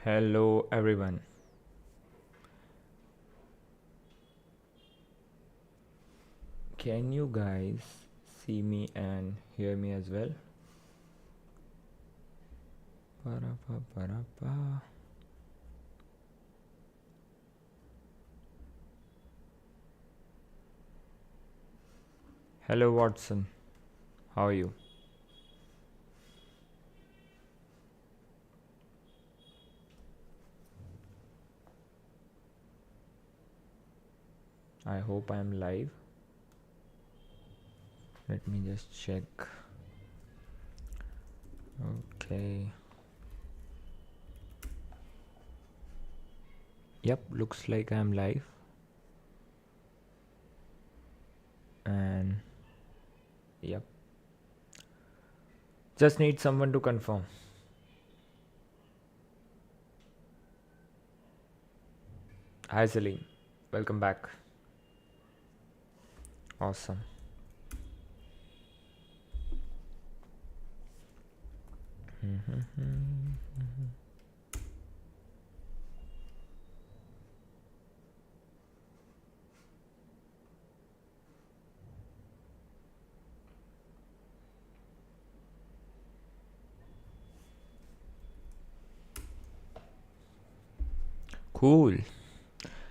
Hello everyone. Can you guys see me and hear me as well? Parapa, parapa. Hello Watson. How are you? I hope I'm live. Let me just check. Okay. Yep, looks like I'm live. And yep. Just need someone to confirm. Hi Celine. Welcome back. Awesome. Cool.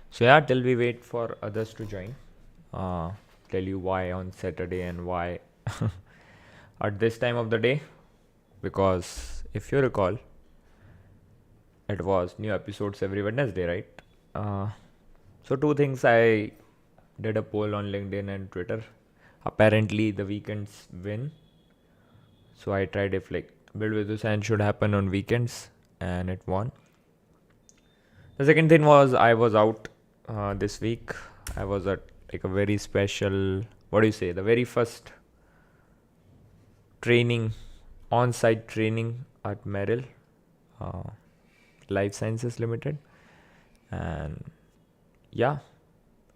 So yeah, till we wait for others to join, uh, tell you why on Saturday and why at this time of the day. Because if you recall, it was new episodes every Wednesday, right? So two things, I did a poll on LinkedIn and Twitter. Apparently, the weekends win. So I tried if like Build with Hussain should happen on weekends, and it won. The second thing was I was out this week. I was at like a very special, what do you say, the very first training, on-site training at Merrill, uh, Life Sciences Limited, and yeah,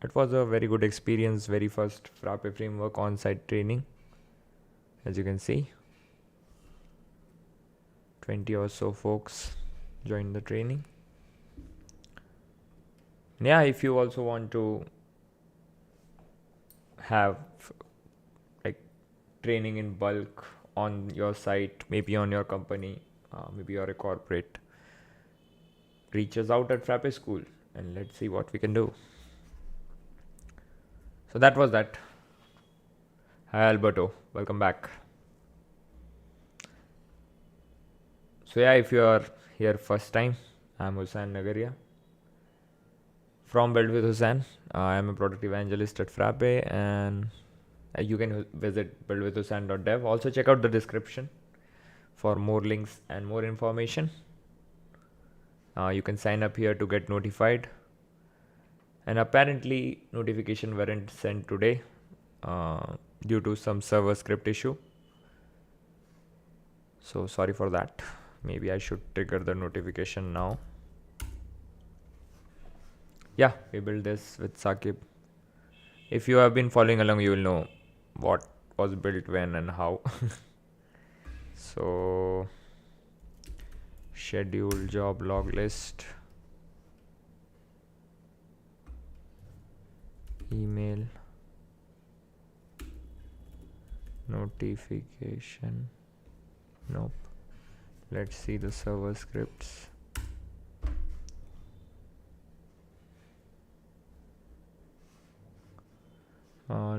it was a very good experience. Very first Frappe Framework on-site training. As you can see, 20 or so folks joined the training. And yeah, if you also want to have like training in bulk on your site, maybe on your company, maybe you're a corporate, reach us out at Frappe School and let's see what we can do. So that was that. Hi Alberto, welcome back. So yeah, if you are here first time, I'm Hussain Nagaria from Build with Hussain. I am a product evangelist at Frappe, and you can visit buildwithhussain.dev. Also check out the description for more links and more information. You can sign up here to get notified. And apparently notification weren't sent today due to some server script issue. So sorry for that. Maybe I should trigger the notification now. Yeah, we built this with Saqib. If you have been following along, you will know what was built when and how. So schedule job log list, email, notification. Nope. Let's see the server scripts.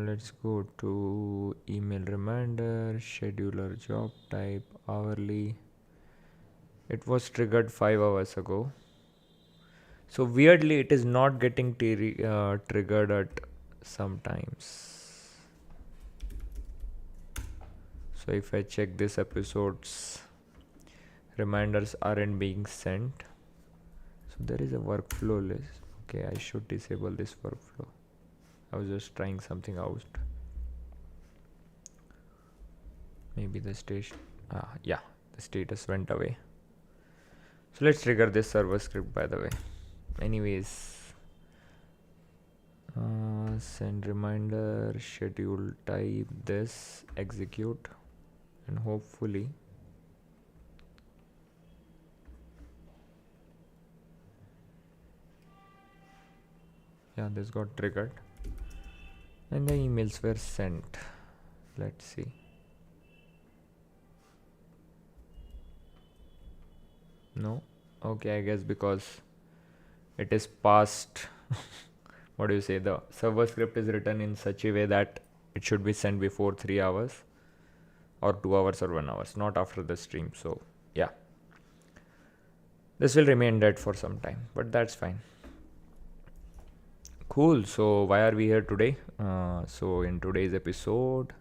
Let's go to email reminder, scheduler job type, hourly. It was triggered 5 hours ago. So weirdly, it is not getting triggered at sometimes. So if I check this episode's reminders aren't being sent. So there is a workflow list. Okay, I should disable this workflow. I was just trying something out. Maybe the station. Yeah, the status went away. So let's trigger this server script, by the way. Anyways, send reminder, schedule type this, execute, and hopefully Yeah, this got triggered and the emails were sent. Let's see. No. Okay, I guess because it is past. What do you say? The server script is written in such a way that it should be sent before 3 hours or 2 hours or 1 hour, not after the stream. So yeah, this will remain dead for some time, but that's fine. Cool. So why are we here today? So in today's episode,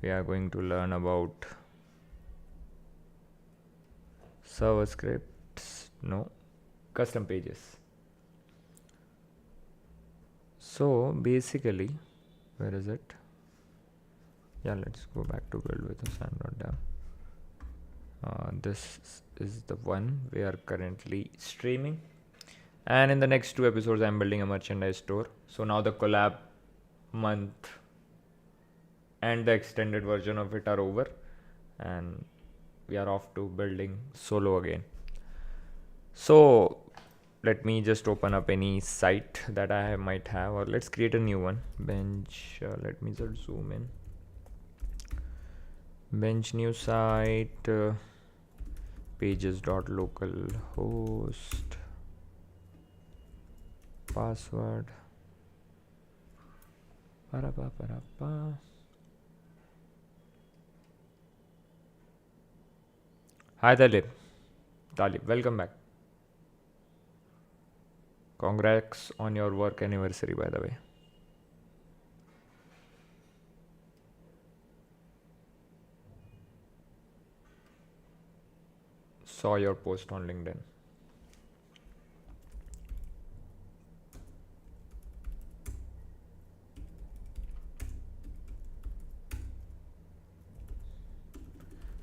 we are going to learn about server scripts, no, custom pages. So basically, where is it? Yeah, let's go back to build with us and this is the one we are currently streaming, and in the next 2 episodes I'm building a merchandise store. So now the collab month and the extended version of it are over, and we are off to building solo again. So let me just open up any site that I might have, or let's create a new one. Bench, let me just zoom in. Bench new site, pages.localhost, password. Hi Talib, welcome back. Congrats on your work anniversary, by the way. Saw your post on LinkedIn.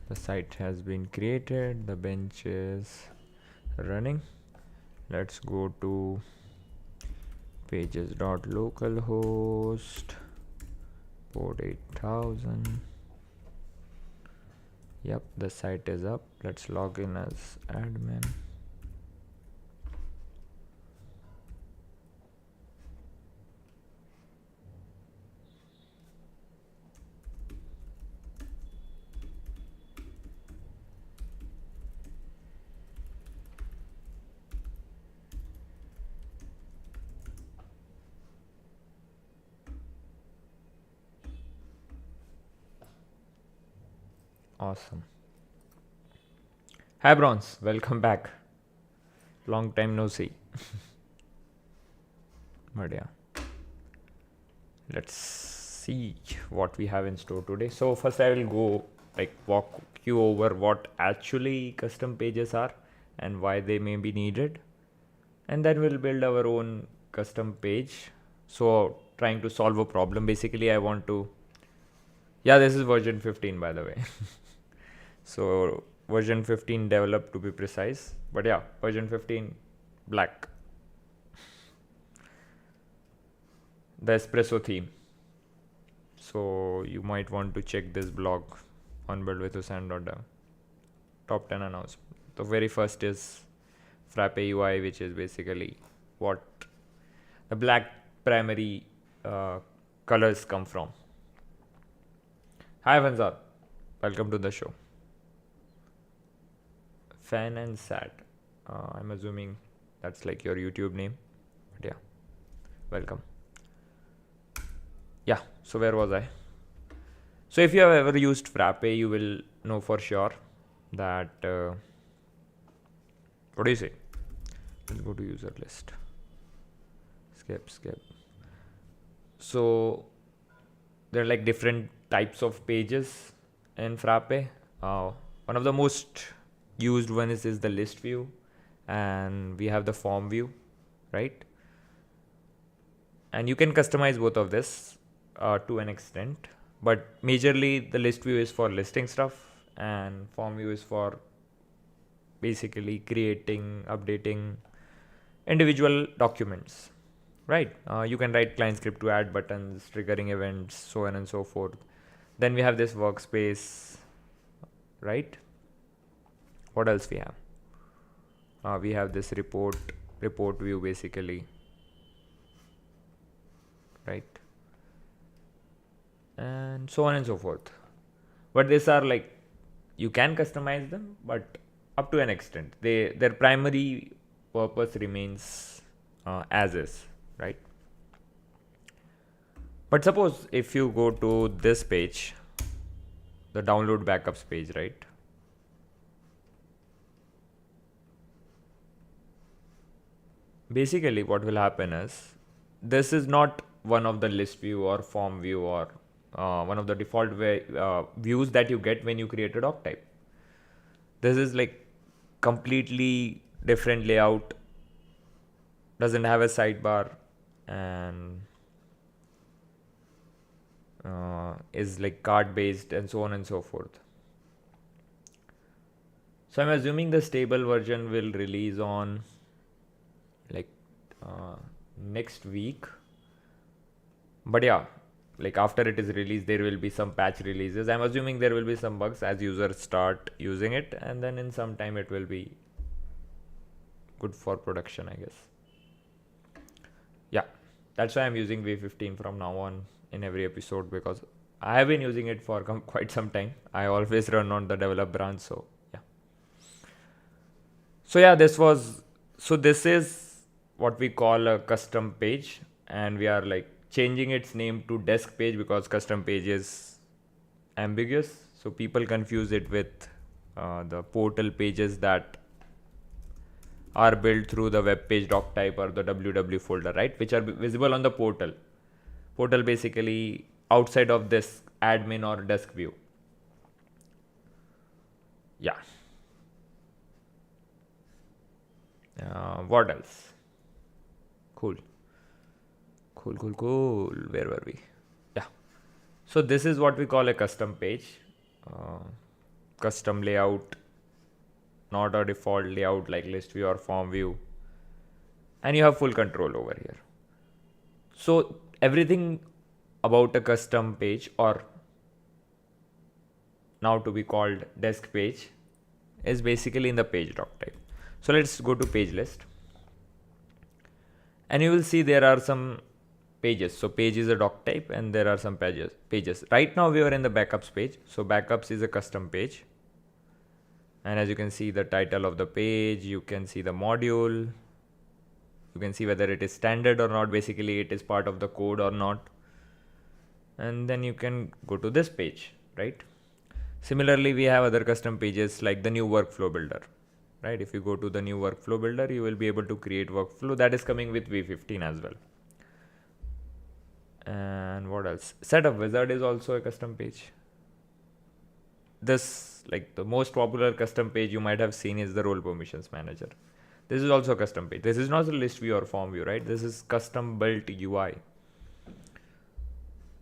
The site has been created, the bench is running. Let's go to pages.localhost, port 8000. Yep, the site is up. Let's log in as admin. Awesome. Hi Bronze, welcome back. Long time no see. But yeah, let's see what we have in store today. So first I will go walk you over what actually custom pages are and why they may be needed, and then we'll build our own custom page. So trying to solve a problem. Basically I want to, yeah, this is version 15 by the way. So version 15 developed to be precise, but yeah, version 15 black, the espresso theme. So you might want to check this blog on buildwithusand.dev. Top 10 announcement. The very first is Frappe UI, which is basically what the black primary colors come from. Hi Vanzar, welcome to the show. Fan and Sad. I'm assuming that's like your YouTube name. But yeah, welcome. Yeah, so where was I? So if you have ever used Frappe, you will know for sure that what do you say? Let's go to user list. Skip. So there are like different types of pages in Frappe. One of the most used one is the list view, and we have the form view, right? And you can customize both of this to an extent, but majorly the list view is for listing stuff and form view is for basically creating, updating individual documents, right? You can write client script to add buttons, triggering events, so on and so forth. Then we have this workspace, right? What else we have? We have this report view basically. right? And so on and so forth. But these are like, you can customize them, but up to an extent. Their primary purpose remains as is, right? But suppose if you go to this page, the download backups page, right? Basically, what will happen is, this is not one of the list view or form view or one of the default views that you get when you create a doc type. This is like completely different layout, doesn't have a sidebar, and is like card based and so on and so forth. So I'm assuming the stable version will release on like next week. But yeah, like after it is released, there will be some patch releases. I'm assuming there will be some bugs as users start using it, and then in some time it will be good for production, I guess. Yeah, that's why I'm using V15 from now on in every episode, because I have been using it for quite some time. I always run on the develop branch, so yeah. So yeah, this is what we call a custom page, and we are like changing its name to desk page because custom page is ambiguous. So people confuse it with the portal pages that are built through the web page doc type or the www folder, right? Which are visible on the portal. Portal basically outside of this admin or desk view. Yeah. What else? Cool. Where were we? Yeah. So this is what we call a custom page. Custom layout, not a default layout like list view or form view. And you have full control over here. So everything about a custom page, or now to be called desk page, is basically in the page doc type. So let's go to page list. And you will see there are some pages. So page is a doc type and there are some pages. Right now we are in the backups page. So backups is a custom page. And as you can see the title of the page, you can see the module. You can see whether it is standard or not. Basically it is part of the code or not. And then you can go to this page, right? Similarly, we have other custom pages like the new workflow builder, right? If you go to the new workflow builder, you will be able to create workflow that is coming with V15 as well. And what else? Setup wizard is also a custom page. This, like the most popular custom page you might have seen, is the role permissions manager. This is also a custom page. This is not a list view or form view, right? This is custom built UI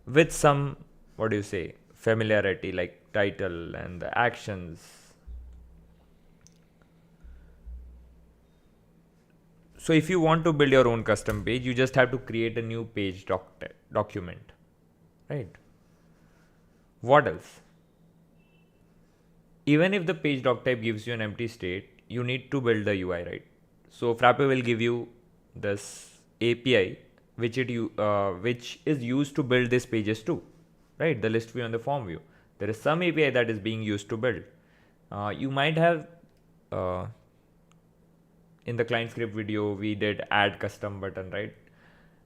with some, what do you say, familiarity, like title and the actions. So if you want to build your own custom page, you just have to create a new page document, right? What else? Even if the page doc type gives you an empty state, you need to build the UI, right? So Frappe will give you this API, which is used to build these pages too, right? The list view and the form view. There is some API that is being used to build. You might have in the client script video, we did add custom button, right?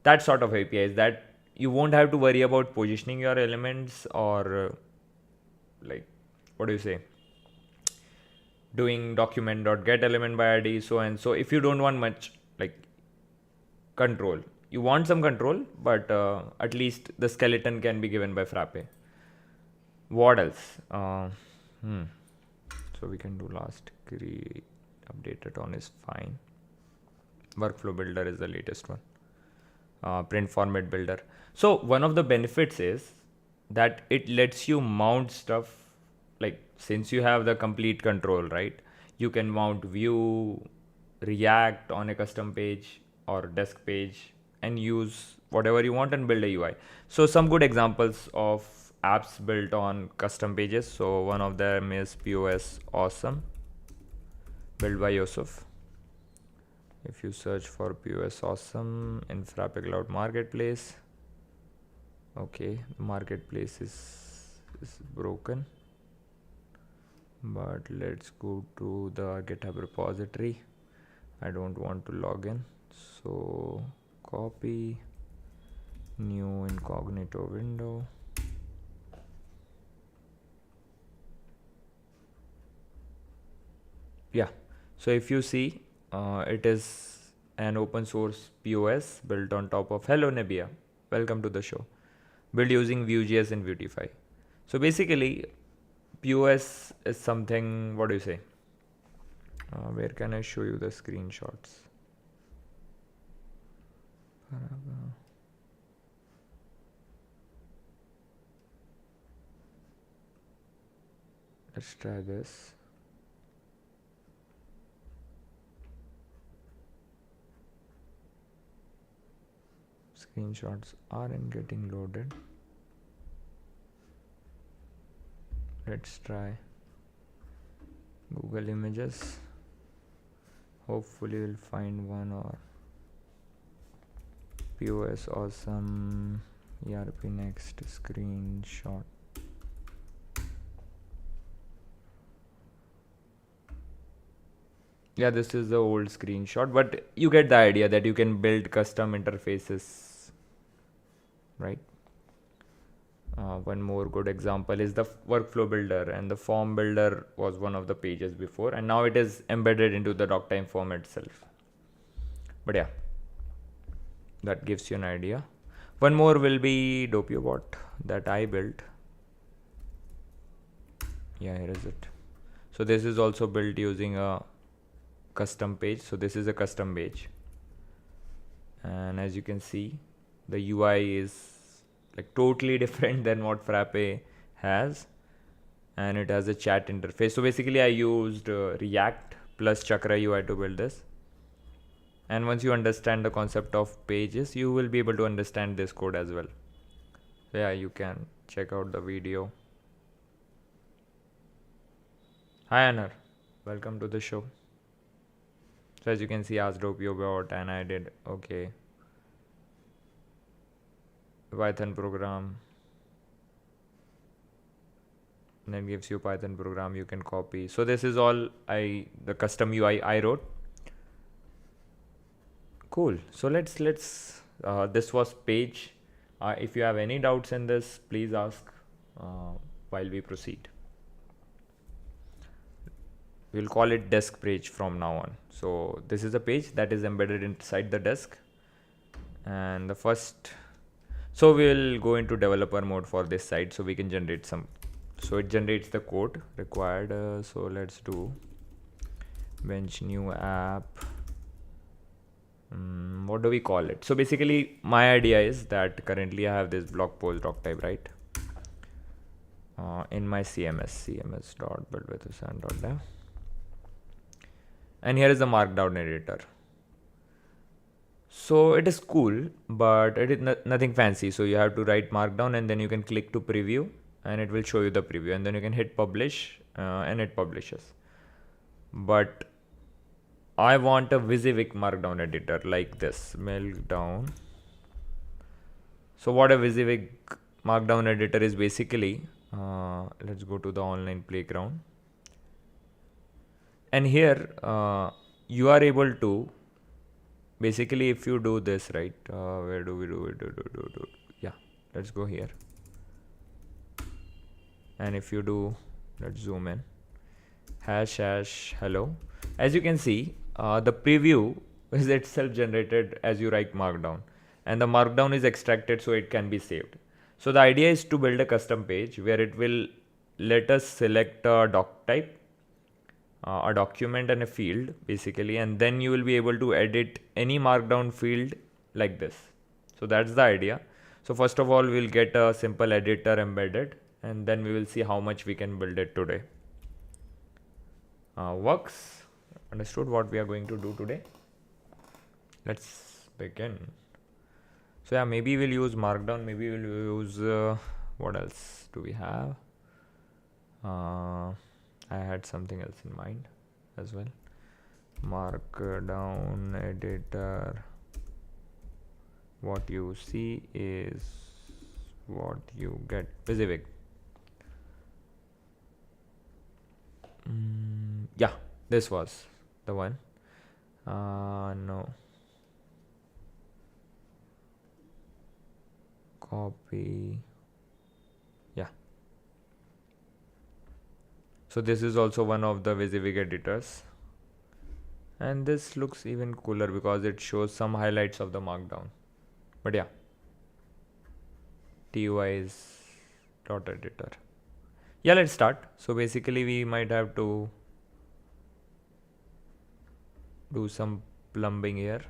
That sort of APIs that you won't have to worry about positioning your elements or like, what do you say? Doing document.get element by ID, so and so. If you don't want much like control, you want some control, but at least the skeleton can be given by Frappe. What else? So we can do last create updated on is fine. Workflow builder is the latest one. Print format builder. So one of the benefits is that it lets you mount stuff, like since you have the complete control, right? You can mount view, react on a custom page or desk page and use whatever you want and build a UI. So some good examples of apps built on custom pages. So one of them is POS Awesome, built by Yusuf. If you search for POS Awesome in Frappe Cloud Marketplace, Okay, marketplace is broken, but let's go to the GitHub repository. I don't want to log in, so copy, new incognito window. Yeah, so if you see, it is an open source POS built on top of Hello Nebia. Welcome to the show. Built using Vue.js and Vuetify. So basically, POS is something, what do you say? Where can I show you the screenshots? Let's try this. Screenshots aren't getting loaded. Let's try Google Images. Hopefully we'll find one, or POS awesome ERP next screenshot. Yeah, this is the old screenshot, but you get the idea that you can build custom interfaces, right? One more good example is the workflow builder, and the form builder was one of the pages before, and now it is embedded into the doctime form itself. But yeah, that gives you an idea. One more will be DopioBot that I built. Yeah, here is it. So this is also built using a custom page. So this is a custom page, and as you can see, the UI is like totally different than what Frappe has, and it has a chat interface. So basically I used React plus Chakra UI to build this, and once you understand the concept of pages, you will be able to understand this code as well. So yeah, you can check out the video. Hi Anar, welcome to the show. So as you can see, asked DopioBot, and I did okay. Python program, and then gives you Python program you can copy. So this is all the custom UI I wrote. Cool. So let's this was page. If you have any doubts in this, please ask while we proceed. We'll call it desk page from now on. So this is a page that is embedded inside the desk, and the first, so we'll go into developer mode for this side so we can generate some. So it generates the code required. So let's do bench new app. What do we call it? So basically my idea is that currently I have this blog post doc type, right? In my cms.buildwithusan.dev, and here is the Markdown editor. So it is cool, but it is nothing fancy. So you have to write Markdown, and then you can click to preview, and it will show you the preview, and then you can hit publish, and it publishes. But I want a WYSIWYG Markdown editor like this, Meltdown. So what a WYSIWYG Markdown editor is basically, let's go to the online playground, and here you are able to basically, if you do this, right, where do we do it? Yeah, let's go here, and if you do, let's zoom in, hash hello, as you can see, the preview is itself generated as you write Markdown, and the Markdown is extracted so it can be saved. So the idea is to build a custom page where it will let us select a doc type, a document and a field basically, and then you will be able to edit any Markdown field like this. So that's the idea. So first of all, we'll get a simple editor embedded, and then we will see how much we can build it today. Works. Understood what we are going to do today. Let's begin. So yeah, maybe we'll use Markdown, maybe we'll use what else do we have? I had something else in mind as well. Markdown editor. What you see is what you get. WYSIWYG. Yeah, this was the one. No. Copy. Yeah. So this is also one of the WYSIWYG editors. And this looks even cooler because it shows some highlights of the Markdown. But yeah. TUI is dot editor. Yeah, let's start. So basically we might have to do some plumbing here.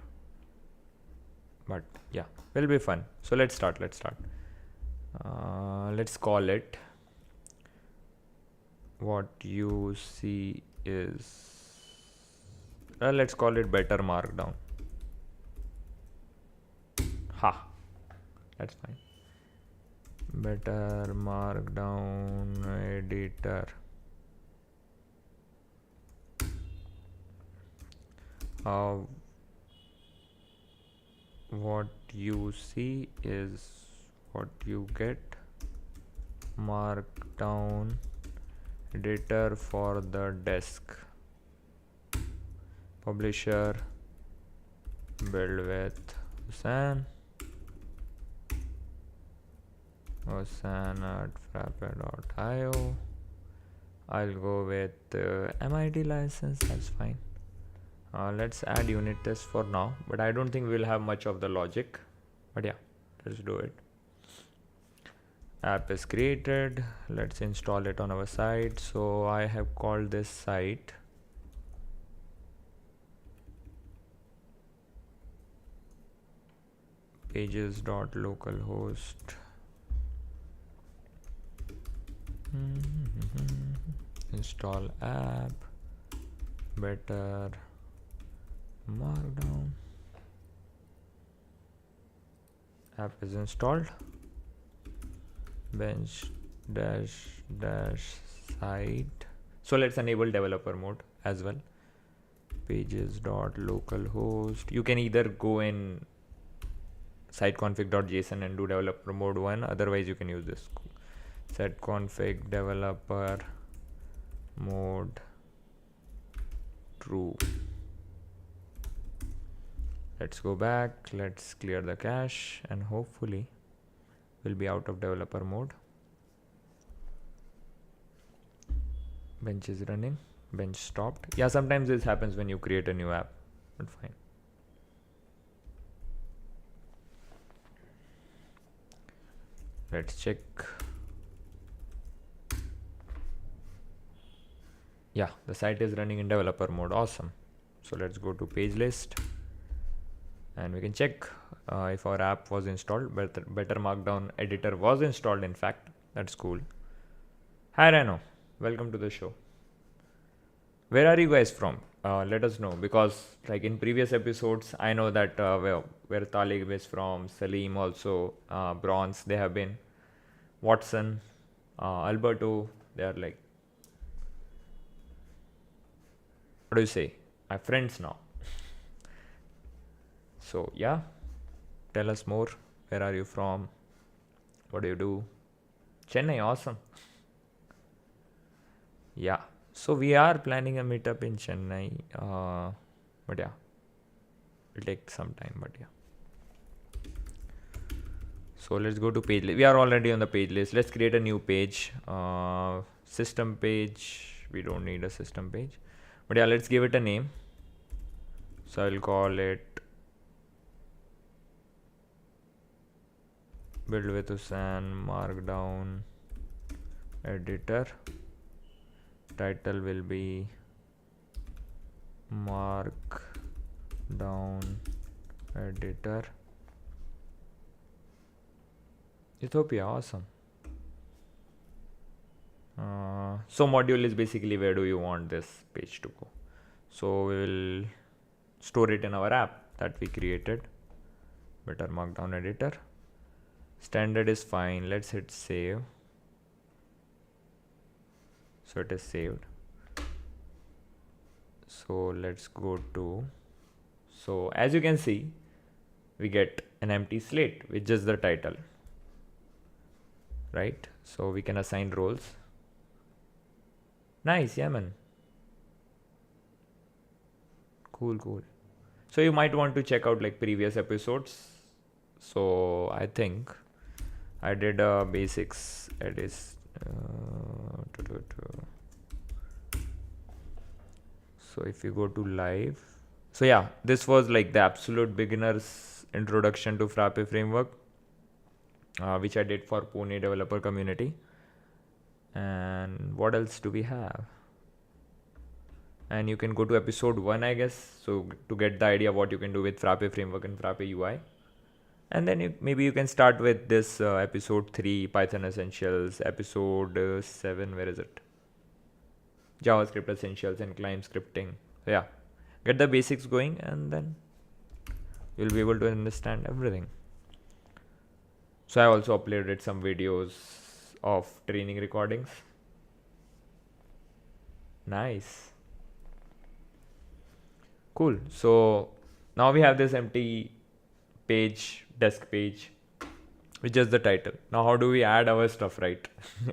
But yeah, will be fun. So let's start. Let's call it what you see is let's call it better Markdown. Ha, that's fine. Better Markdown editor. What you see is what you get. Markdown editor for the desk. Publisher build with Hussain at frappe.io. I'll go with MIT license, that's fine. Let's add unit test for now, but I don't think we'll have much of the logic, but yeah, let's do it. App is created. Let's install it on our site. So I have called this site pages.localhost. Install app, better Markdown. App is installed. Bench dash site. So let's enable developer mode as well. Pages.localhost. You can either go in siteconfig.json and do developer mode 1, otherwise you can use this. Set config developer mode true. Let's go back, let's clear the cache, and hopefully we'll be out of developer mode. Bench is running, bench stopped. Yeah, sometimes this happens when you create a new app, but fine. Let's check. Yeah, the site is running in developer mode. Awesome. So let's go to page list and we can check if our app was installed. Better Markdown editor was installed, in fact. That's cool. Hi Reno, welcome to the show. Where are you guys from? Let us know, because like in previous episodes I know that where Talib is from, Salim also, Bronze, they have been, Watson, Alberto, they are like, what do you say, my friends now. So yeah, tell us more. Where are you from? What do you do? Chennai, awesome. Yeah, so we are planning a meetup in Chennai, but yeah, it'll take some time, but yeah. So let's go to page list. We are already on the page list. Let's create a new page. System page. We don't need a system page, but yeah, let's give it a name. So I'll call it build with Hussain Markdown editor. Title will be Markdown editor. Ethiopia, awesome. So module is basically where do you want this page to go. So we will store it in our app that we created. Better Markdown editor. Standard is fine. Let's hit save. So it is saved. So let's go to, so as you can see, we get an empty slate with just the title. right? So we can assign roles. Nice, yeah man. Cool. So you might want to check out like previous episodes. So I think I did a basics edit. So if you go to live, so yeah, this was like the absolute beginner's introduction to Frappe Framework, which I did for Pune developer community. And what else do we have? And you can go to episode 1, I guess, so to get the idea what you can do with Frappe Framework and Frappe UI. And then maybe you can start with this episode 3, Python Essentials, episode 7, where is it? JavaScript Essentials and client scripting. So yeah, get the basics going and then you'll be able to understand everything. So I also uploaded some videos of training recordings. Nice. Cool. So now we have this empty page, desk page, which is the title. Now how do we add our stuff right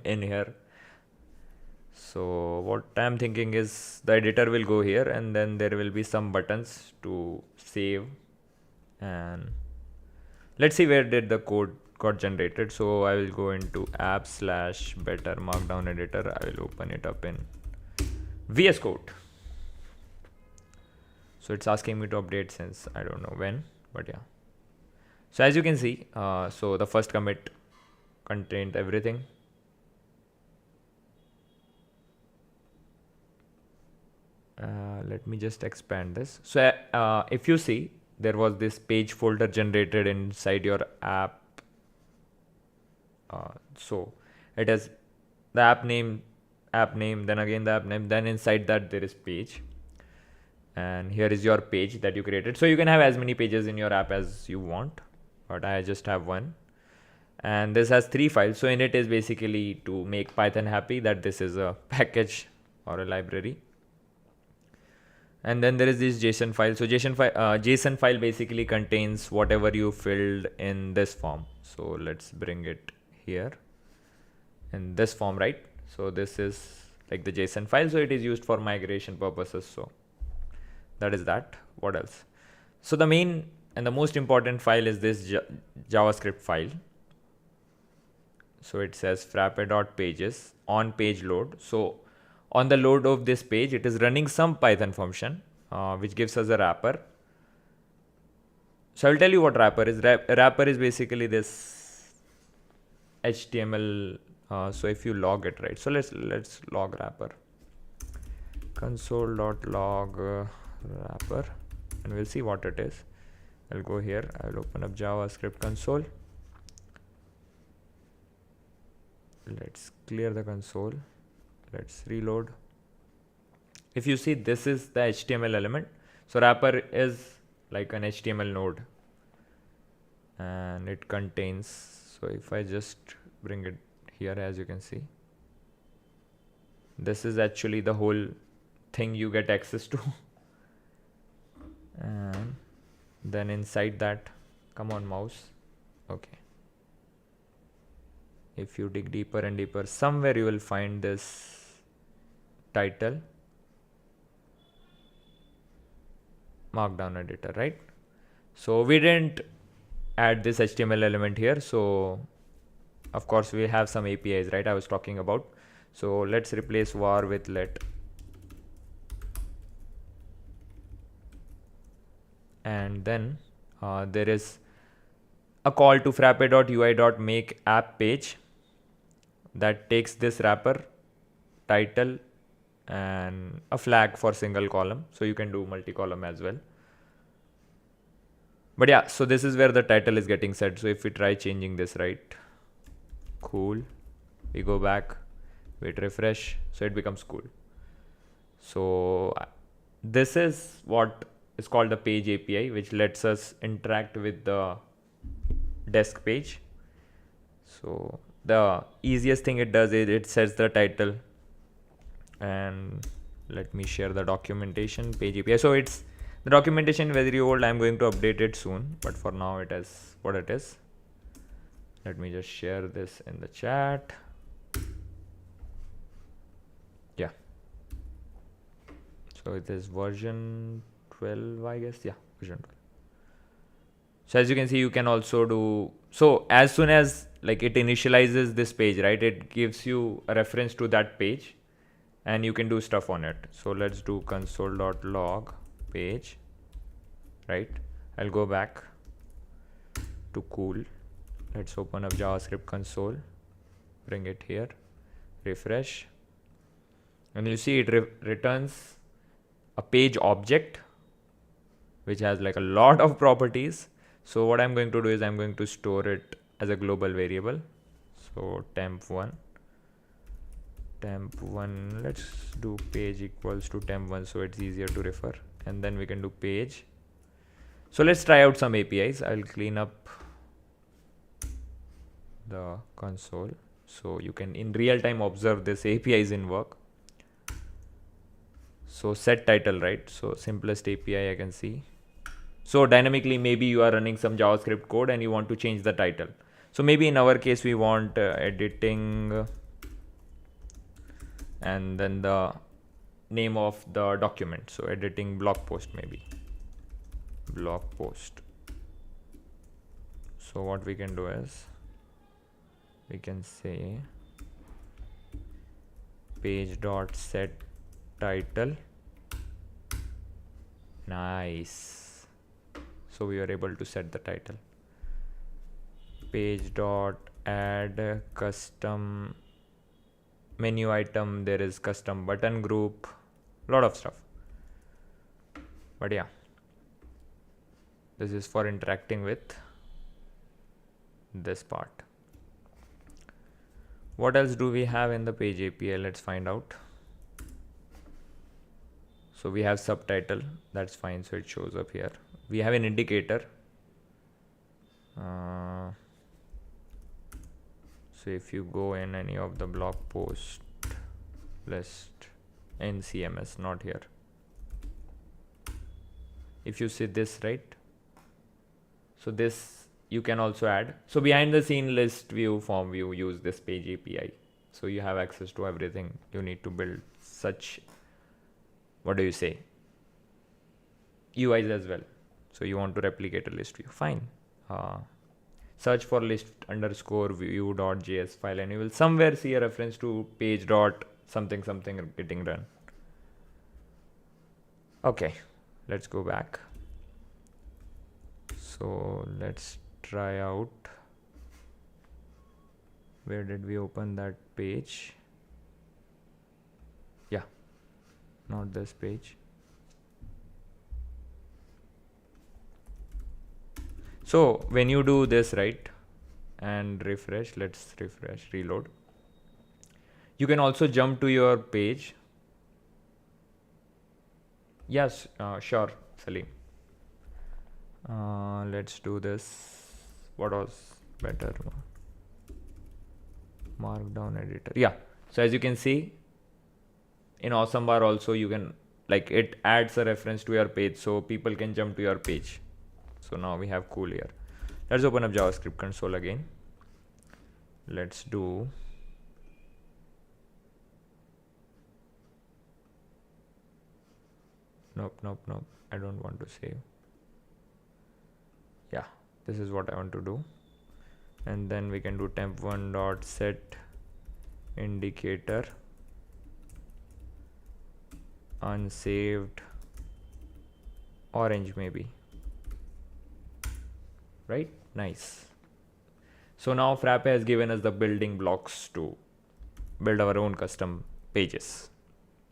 in here? So what I'm thinking is the editor will go here and then there will be some buttons to save, and let's see where did the code got generated. So I will go into app/better markdown editor. I will open it up in VS Code. So it's asking me to update since I don't know when, but yeah. So as you can see, so the first commit contained everything. Let me just expand this. So if you see, there was this page folder generated inside your app. So it has the app name, then again the app name, then inside that there is page. And here is your page that you created. So you can have as many pages in your app as you want, but I just have one. And this has 3 files. So in it is basically to make Python happy that this is a package or a library. And then there is this JSON file. So JSON file basically contains whatever you filled in this form. So let's bring it here in this form, right? So this is like the JSON file. So it is used for migration purposes. So that is that. What else? So the main and the most important file is this JavaScript file. So it says frappe.pages on page load. So on the load of this page, it is running some Python function, which gives us a wrapper. So I'll tell you what wrapper is. Wrapper is basically this HTML. So if you log it, right? So let's log wrapper. Console.log wrapper, and we'll see what it is. I'll go here. I'll open up JavaScript console. Let's clear the console. Let's reload. If you see, this is the HTML element. So wrapper is like an HTML node and it contains, so if I just bring it here, as you can see, this is actually the whole thing you get access to. And then inside that, come on mouse, okay, if you dig deeper and deeper, somewhere you will find this title markdown editor, right? So we didn't add this HTML element here, so of course we have some APIs, right? I was talking about. So let's replace var with let, and then there is a call to frappe.ui.make app page that takes this wrapper, title, and a flag for single column. So you can do multi-column as well. But yeah, so this is where the title is getting set. So if we try changing this, right? Cool. We go back, wait, refresh. So it becomes cool. So this is what is called the page API, which lets us interact with the desk page. So the easiest thing it does is it sets the title, and let me share the documentation page API. So it's the documentation very old. I'm going to update it soon, but for now it is what it is. Let me just share this in the chat. Yeah. So it is version 12, I guess. Yeah, version 12. So as you can see, you can also do, so as soon as like it initializes this page, right, it gives you a reference to that page and you can do stuff on it. So let's do console.log page, right? I'll go back to cool. Let's open up JavaScript console, bring it here, refresh, and you see it returns a page object which has like a lot of properties. So what I'm going to do is I'm going to store it as a global variable. So temp1, let's do page equals to temp1 so it's easier to refer, and then we can do page. So let's try out some APIs. I'll clean up the console so you can in real time observe this APIs in work. So set title, right? So simplest API I can see. So dynamically, maybe you are running some JavaScript code and you want to change the title. So maybe in our case, we want editing and then the name of the document. So editing blog post, maybe blog post. So what we can do is we can say page.set title. Nice. So we are able to set the title. Page.add custom menu item. There is custom button group, lot of stuff. But yeah, this is for interacting with this part. What else do we have in the page API? Let's find out. So we have subtitle, that's fine, so it shows up here. We have an indicator. So if you go in any of the blog post list in CMS, not here. If you see this, right? So this you can also add. So behind the scene list view, form view, use this page API. So you have access to everything you need to build such, what do you say, UIs as well. So you want to replicate a list view, fine. Search for list underscore view.js file and you will somewhere see a reference to page dot something something getting run. Okay, let's go back. So let's try out, where did we open that page? Yeah, not this page. So when you do this, right, and refresh, let's refresh, reload, you can also jump to your page. Yes, sure, Salim. Let's do this. What was better? Markdown editor. Yeah. So as you can see, in Awesome Bar also you can, like, it adds a reference to your page so people can jump to your page. So now we have cool here. Let's open up JavaScript console again. Let's do nope. I don't want to save. Yeah, this is what I want to do. And then we can do temp1.set indicator unsaved orange, maybe, right? Nice. So now Frappe has given us the building blocks to build our own custom pages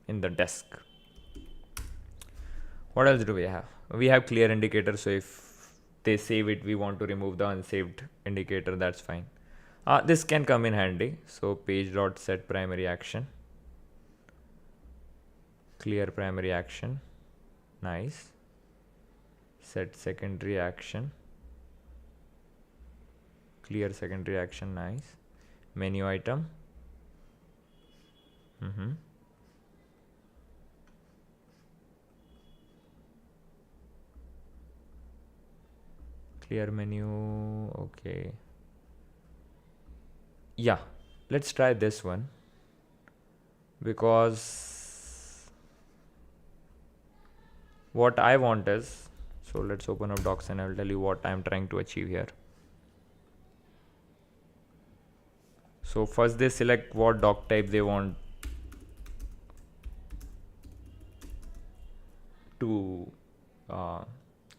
in the desk. What else do we have? We have clear indicator, so if they save it, we want to remove the unsaved indicator, that's fine. This can come in handy. So page.set primary action, clear primary action, nice. Set secondary action, clear secondary action, nice. Menu item, clear menu, okay. yeah, let's try this one, because what I want is, so let's open up docs and I'll tell you what I'm trying to achieve here. So first they select what doc type they want to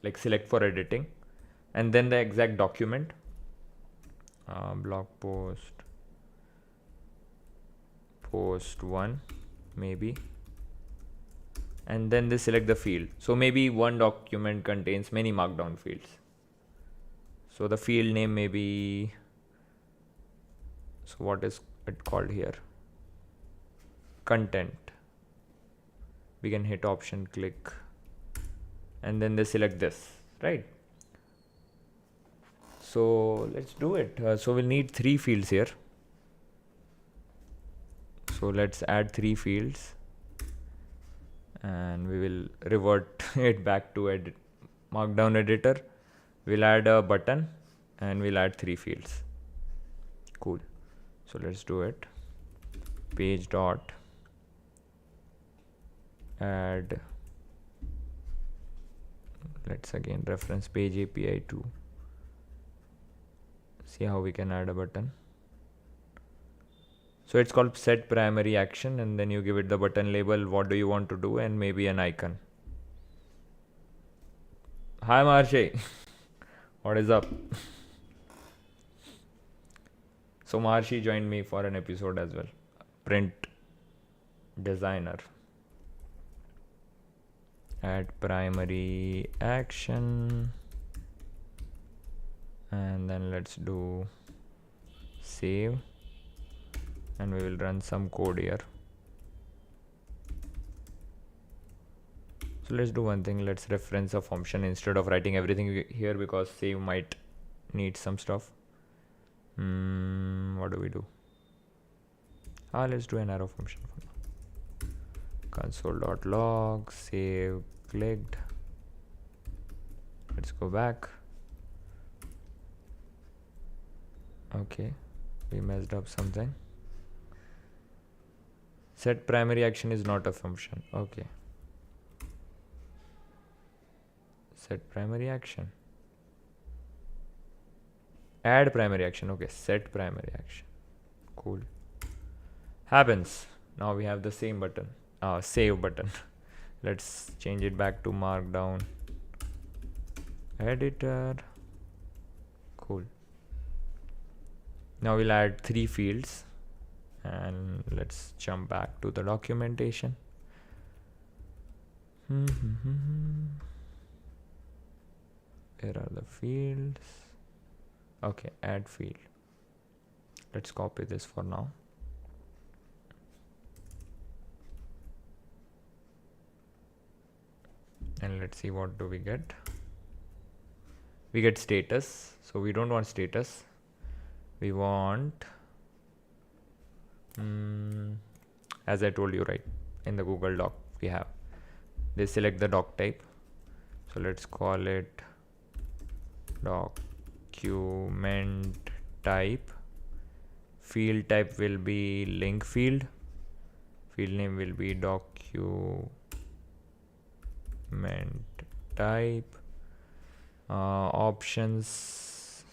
like select for editing, and then the exact document, blog post, post 1 maybe, and then they select the field. So maybe one document contains many markdown fields, so the field name may be, so what is it called here, content. We can hit option click, and then they select this, right? So let's do it. So we'll need 3 fields here. So let's add 3 fields, and we will revert it back to Markdown editor. We'll add a button and we'll add 3 fields. Cool. So let's do it. Page dot add, let's again reference page API to see how we can add a button. So it's called set primary action, and then you give it the button label, what do you want to do, and maybe an icon. Hi Marshay. What is up? So Marshy joined me for an episode as well. Print designer. Add primary action, and then let's do save, and we will run some code here. So let's do one thing, let's reference a function instead of writing everything here, because save might need some stuff. What do we do? Let's do an arrow function for now. Console.log save clicked. Let's go back. Okay, we messed up something. Set primary action is not a function. Okay. Set primary action. Add primary action. Okay, set primary action. Cool. Happens. Now we have the same button. Save button. Let's change it back to Markdown editor. Cool. Now we'll add 3 fields, and let's jump back to the documentation. Where are the fields? Okay, add field. Let's copy this for now. And let's see, what do we get? We get status. So we don't want status. We want, as I told you, right, in the Google Doc we have, they select the doc type. So let's call it document type. Field type will be link field. Field name will be document type. Options,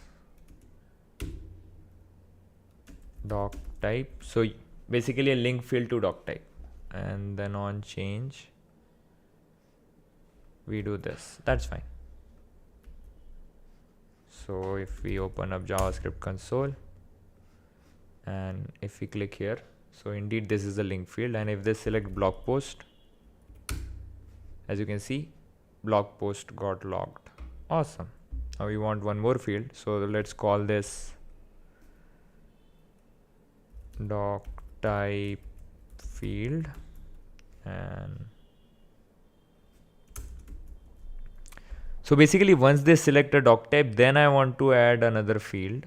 doc type. So basically a link field to doc type, and then on change we do this. That's fine. So if we open up JavaScript console, and if we click here, so indeed this is the link field, and if they select blog post, as you can see, blog post got logged. Awesome. Now we want one more field, so let's call this doc type field, and so basically once they select a doc type, then I want to add another field.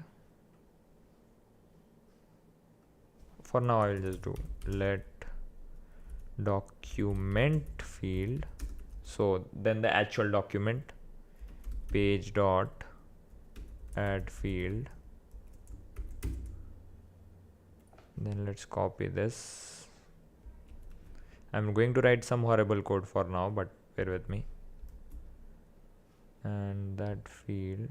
For now I will just do let document field. So then the actual document, page dot add field, Then let's copy this. I'm going to write some horrible code for now, but bear with me. And that field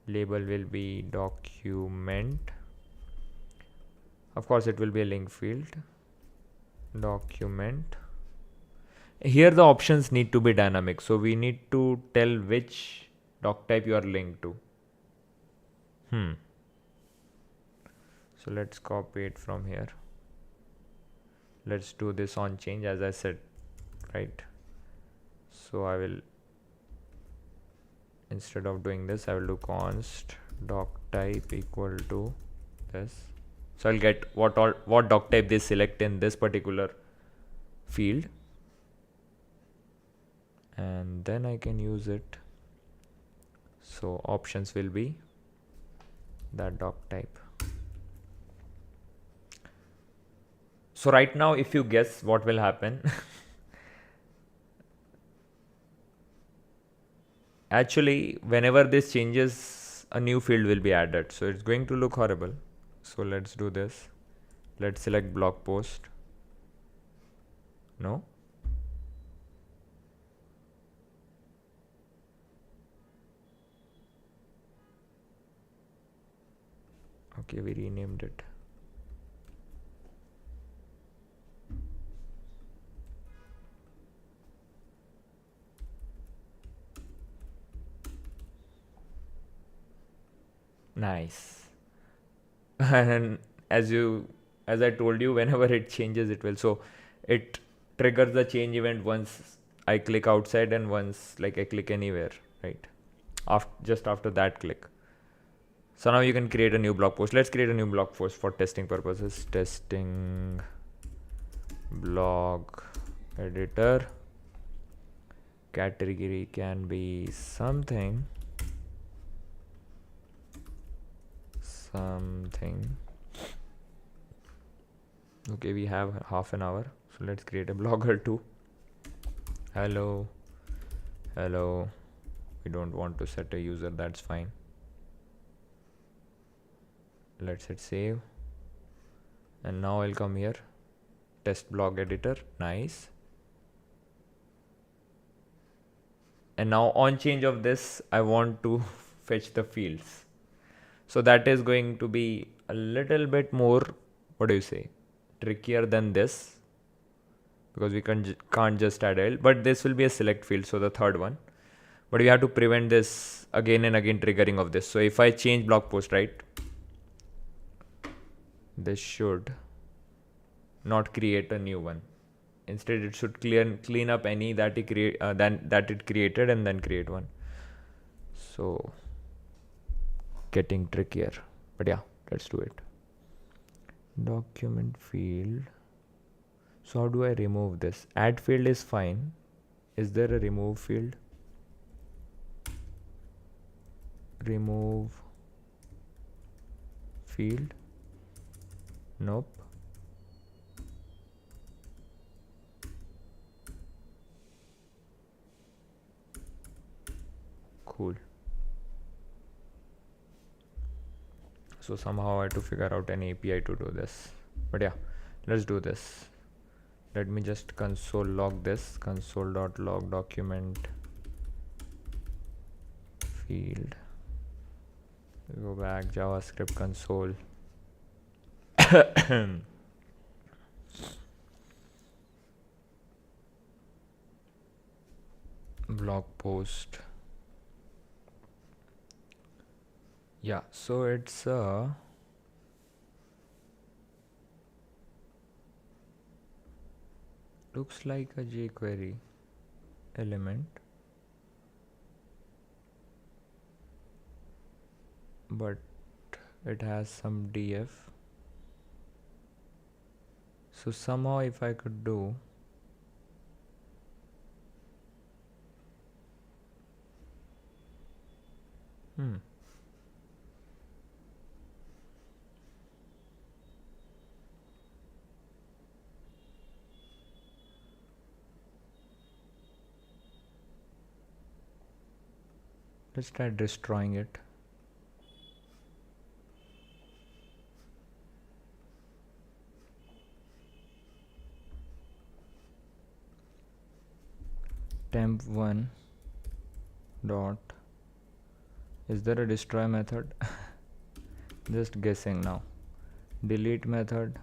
label will be document. Of course it will be a link field. Document. Here the options need to be dynamic, so we need to tell which doc type you are linked to. So let's copy it from here. Let's do this on change as I said, right? So I will, instead of doing this, I will do const doc type equal to this. So I'll get what doc type they select in this particular field, and then I can use it. So options will be that doc type. So right now, if you guess what will happen, actually, whenever this changes, a new field will be added. So it's going to look horrible. So let's do this. Let's select blog post. No. Okay, we renamed it. Nice. And as I told you, whenever it changes, it will. So it triggers the change event once I click outside and once like I click anywhere, right? Just after that click. So now you can create a new blog post. Let's create a new blog post for testing purposes. Testing blog editor. Category can be something. Okay, we have half an hour. So let's create a blogger too. Hello. We don't want to set a user, that's fine. Let's hit save. And now I'll come here. Test blog editor. Nice. And now on change of this, I want to fetch the fields. So that is going to be a little bit more, what do you say, trickier than this, because we can't just add L, but this will be a select field, so the third one. But we have to prevent this again and again triggering of this. So if I change blog post, right, this should not create a new one. Instead, it should clean up any that it created and then create one. So getting trickier, but yeah, let's do it. Document field. So how do I remove this? Add field is fine. Is there a remove field? Remove field? Nope. Cool. So somehow I have to figure out an API to do this. But yeah, let's do this. Let me just console log this. Console.log document field. Go back, JavaScript console. Blog post. Yeah, so it's looks like a jQuery element, but it has some df. So somehow if I could do let's try destroying it. temp1 dot, is there a destroy method? Just guessing now. Delete method,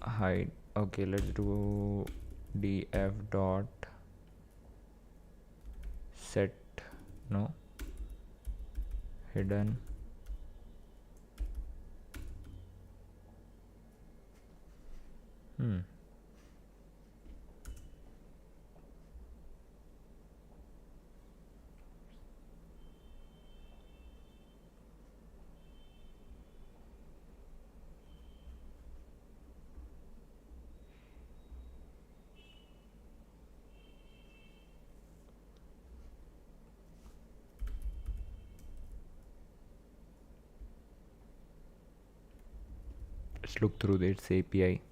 hide. Okay, let's do df dot set, no, hidden. Let's look through its API.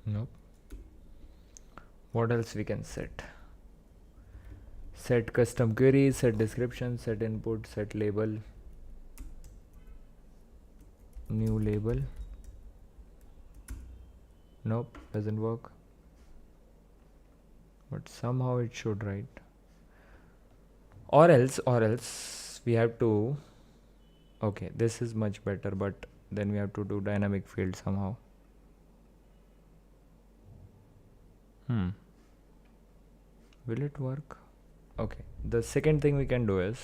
Nope. What else we can set? Set custom queries, set description, set input, set label, new label. Nope, doesn't work. But somehow it should, right? Or else we have to, okay, this is much better, but then we have to do dynamic field somehow. Will it work? Okay, the second thing we can do is,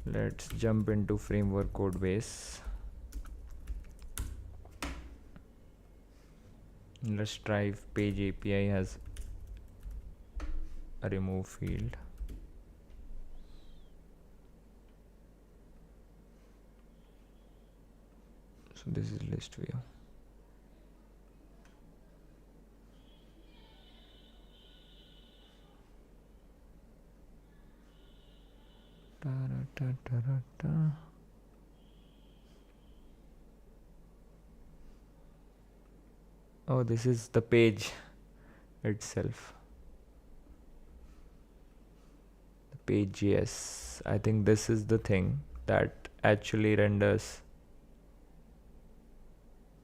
let's jump into framework code base. Let's try if page API has a remove field. So this is list view. Oh, this is the page itself. The page, yes. I think this is the thing that actually renders.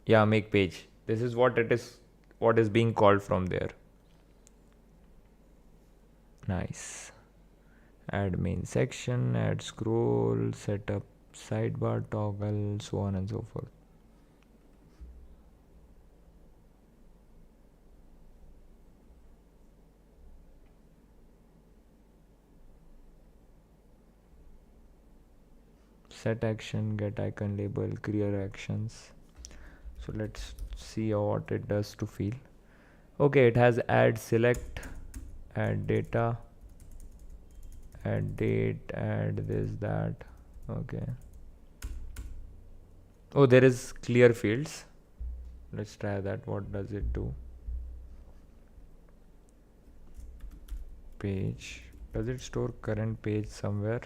Yeah, make page. This is what it is, what is being called from there. Nice. Add main section, add scroll, set up sidebar toggle, so on and so forth. Set action, get icon label, clear actions. So let's see what it does to feel. Okay, it has add select, add data, add date, add this, that. Okay. Oh, there is clear fields. Let's try that. What does it do? Page. Does it store current page somewhere?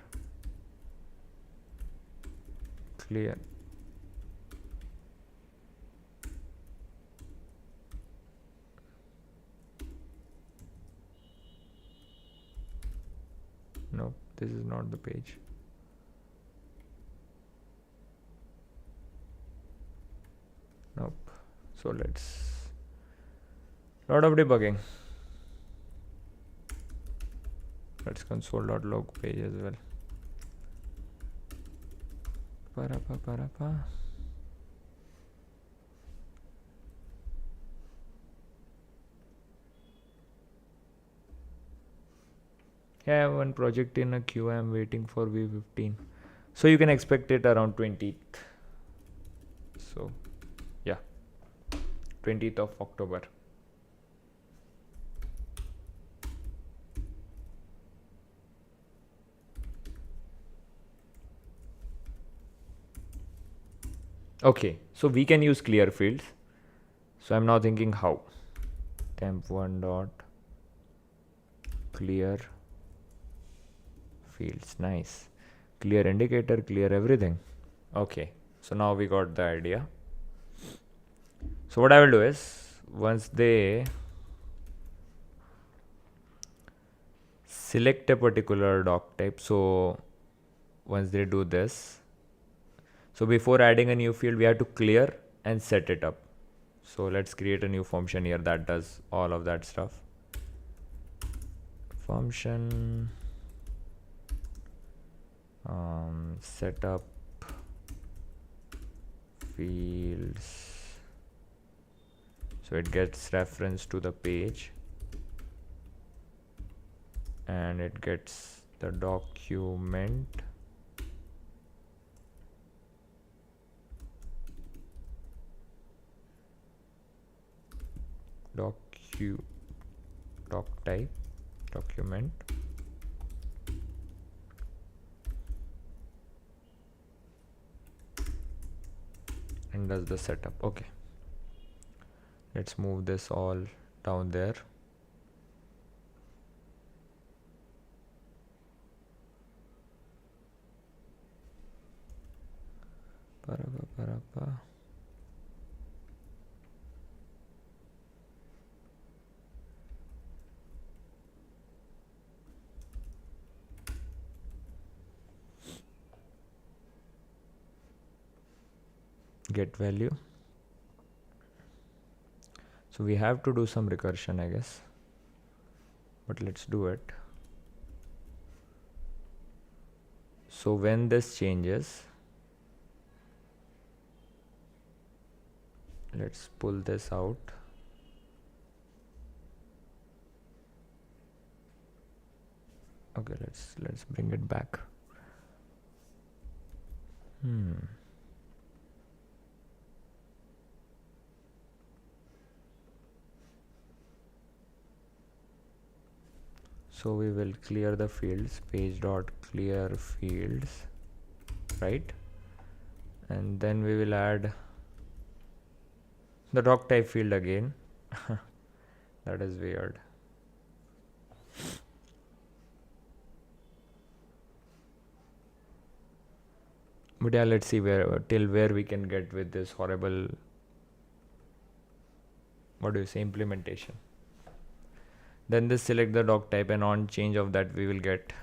Clear. Nope, this is not the page. Nope. So let's, lot of debugging. Let's console.log page as well. Parapa. I have one project in a queue. I'm waiting for V15. So you can expect it around 20th. So yeah, 20th of October. Okay, so we can use clear fields. So I'm now thinking how. Temp1 dot clear fields. Nice. Clear indicator, clear everything. Okay, so now we got the idea. So what I will do is, once they select a particular doc type, so once they do this, so before adding a new field, we have to clear and set it up. So let's create a new function here that does all of that stuff. Function set up fields, so it gets reference to the page and it gets the document doc type document, and does the setup. Okay, let's move this all down there. Get value. So we have to do some recursion, I guess, but let's do it. So when this changes, let's pull this out. Okay, let's bring it back. So we will clear the fields, page dot clear fields, right? And then we will add the doc type field again. That is weird. But yeah, let's see till where we can get with this horrible, what do you say, implementation. Then this select the doc type, and on change of that we will get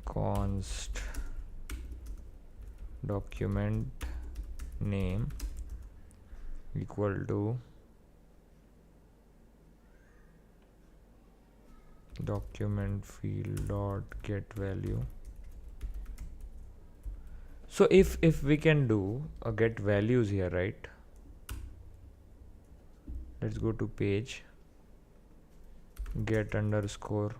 const document name equal to document field dot get value. So if we can do a get values here, right? Let's go to page get underscore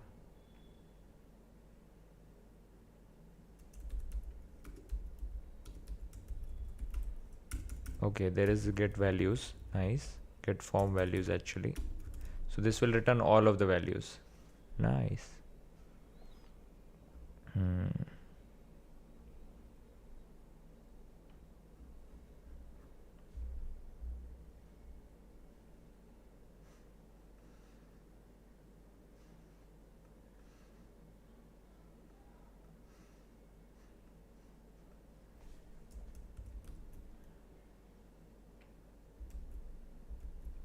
okay, there is get values. Nice. Get form values actually. So this will return all of the values. Nice.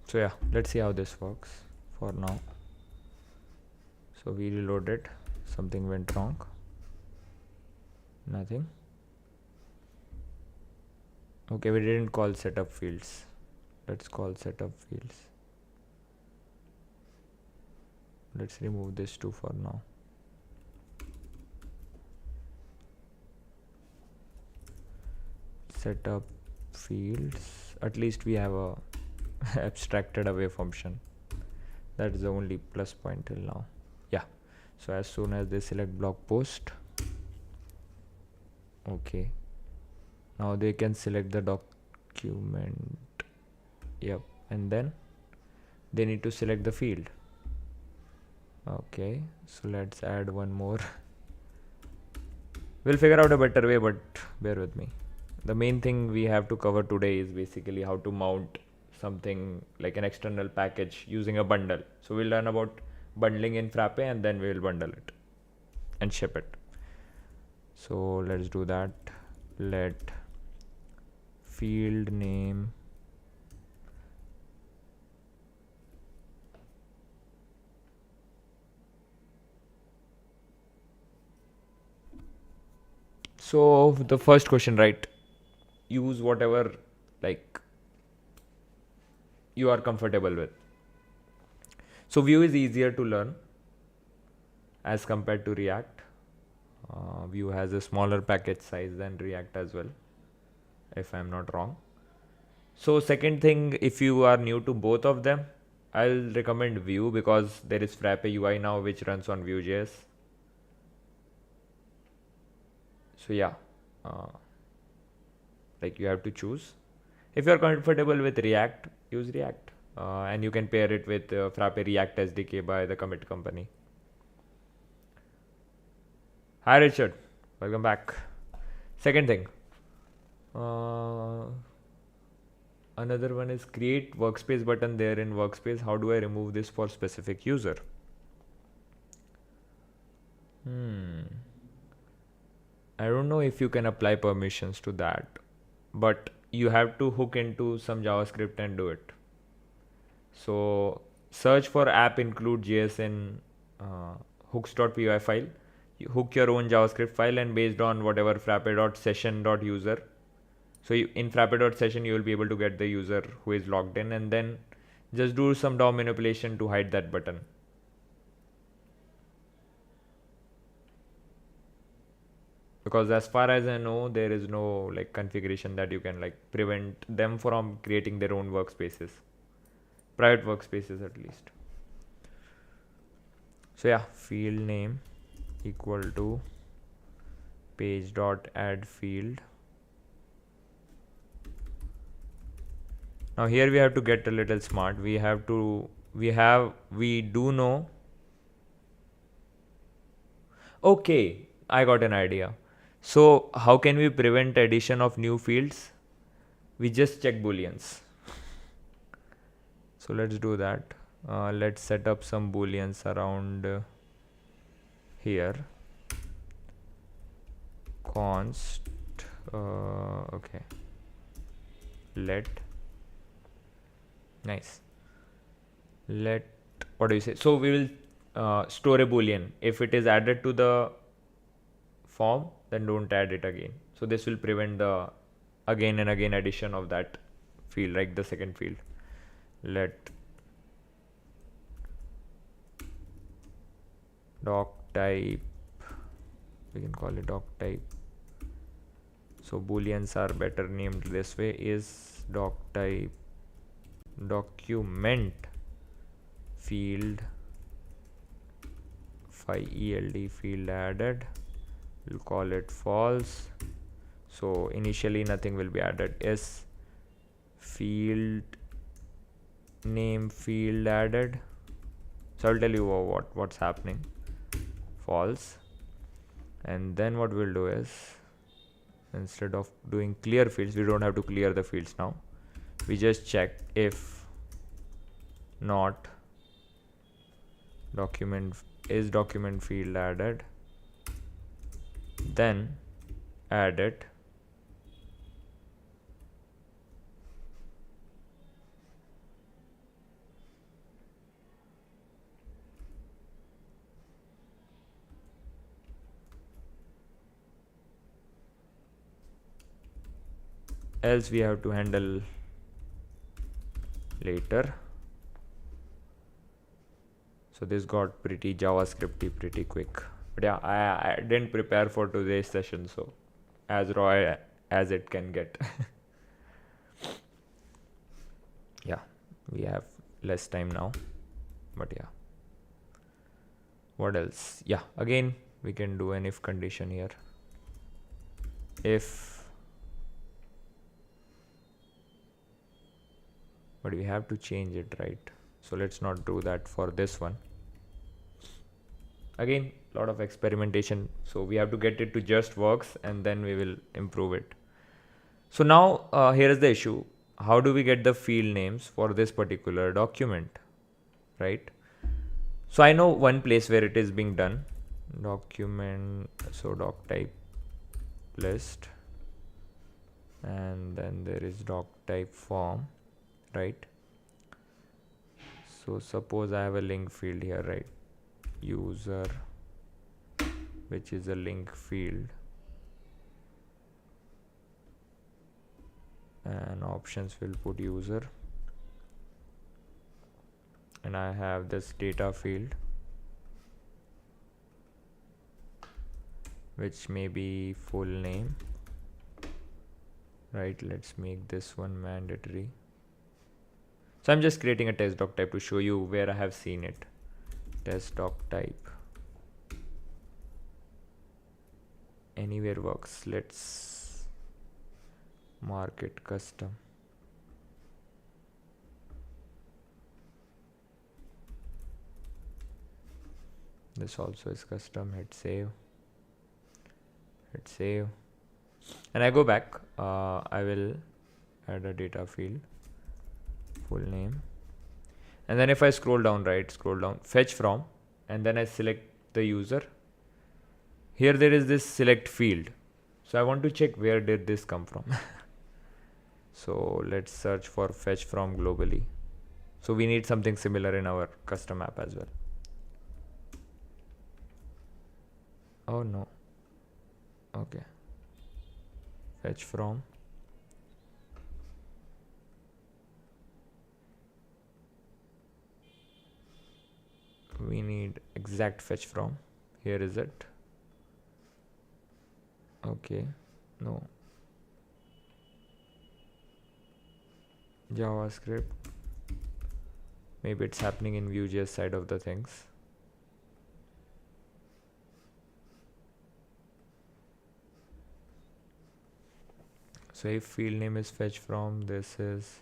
So yeah, let's see how this works for now. So we reload it, something went wrong, nothing. Okay, we didn't call setup fields. Let's call setup fields. Let's remove this too for now. Setup fields, at least we have a abstracted away function. That is the only plus point till now. Yeah, so as soon as they select blog post, okay, now they can select the document. Yep, and then they need to select the field. Okay, so let's add one more. We'll figure out a better way, but bear with me. The main thing we have to cover today is basically how to mount something like an external package using a bundle. So we'll learn about bundling in Frappe, and then we'll bundle it and ship it. So let's do that. Let field name so the first question, right? Use whatever like you are comfortable with. So Vue is easier to learn as compared to React. Vue has a smaller package size than React as well, if I'm not wrong. So second thing, if you are new to both of them, I'll recommend Vue because there is Frappe UI now which runs on Vue.js. So yeah, like you have to choose. If you are comfortable with React, use React. And you can pair it with Frappe React SDK by the commit company. Hi Richard, welcome back. Second thing, another one is create workspace button there in workspace. How do I remove this for specific user? I don't know if you can apply permissions to that, but you have to hook into some JavaScript and do it. So search for app include JS in hooks.py file. You hook your own JavaScript file and based on whatever frappe.session.user. So in frappe.session you will be able to get the user who is logged in and then just do some DOM manipulation to hide that button. Because as far as I know, there is no like configuration that you can like prevent them from creating their own workspaces, private workspaces at least. So yeah, field name equal to page.add field. Now here we have to get a little smart. We do know. Okay, I got an idea. So how can we prevent addition of new fields? We just check booleans. So let's do that. Let's set up some booleans around here. Const okay, let nice let what do you say? So we will store a boolean. If it is added to the form, then don't add it again. So this will prevent the again and again addition of that field, like the second field. Let doc type, we can call it doc type. So booleans are better named this way, is doc type document field eld field added. We'll call it false. So initially nothing will be added. Is field name field added. So I'll tell you what's happening. False. And then what we'll do is, instead of doing clear fields, we don't have to clear the fields now. We just check if not document field added, then add it. Else we have to handle later. So this got pretty JavaScripty pretty quick. But yeah, I didn't prepare for today's session, so as raw as it can get. Yeah, we have less time now, but yeah. What else? Yeah, again we can do an if condition here. If, but we have to change it, right? So let's not do that for this one. Again, a lot of experimentation, so we have to get it to just works and then we will improve it. So now here is the issue. How do we get the field names for this particular document, right? So I know one place where it is being done. Document, so doc type list and then there is doc type form, right? So suppose I have a link field here, right? User, which is a link field, and options will put user, and I have this data field which may be full name, right? Let's make this one mandatory. So I'm just creating a test doc type to show you where I have seen it. Test doc type, anywhere works. Let's mark it custom. This also is custom. Hit save, hit save, and I go back. I will add a data field, full name, and then if I scroll down, right, scroll down, fetch from, and then I select the user. Here there is this select field, so I want to check where did this come from. So let's search for fetch from globally. So we need something similar in our custom app as well. Oh no. Okay. Fetch from. We need exact fetch from. Here is it. Okay. No. JavaScript. Maybe it's happening in Vue.js side of the things. So if field name is fetch from, this is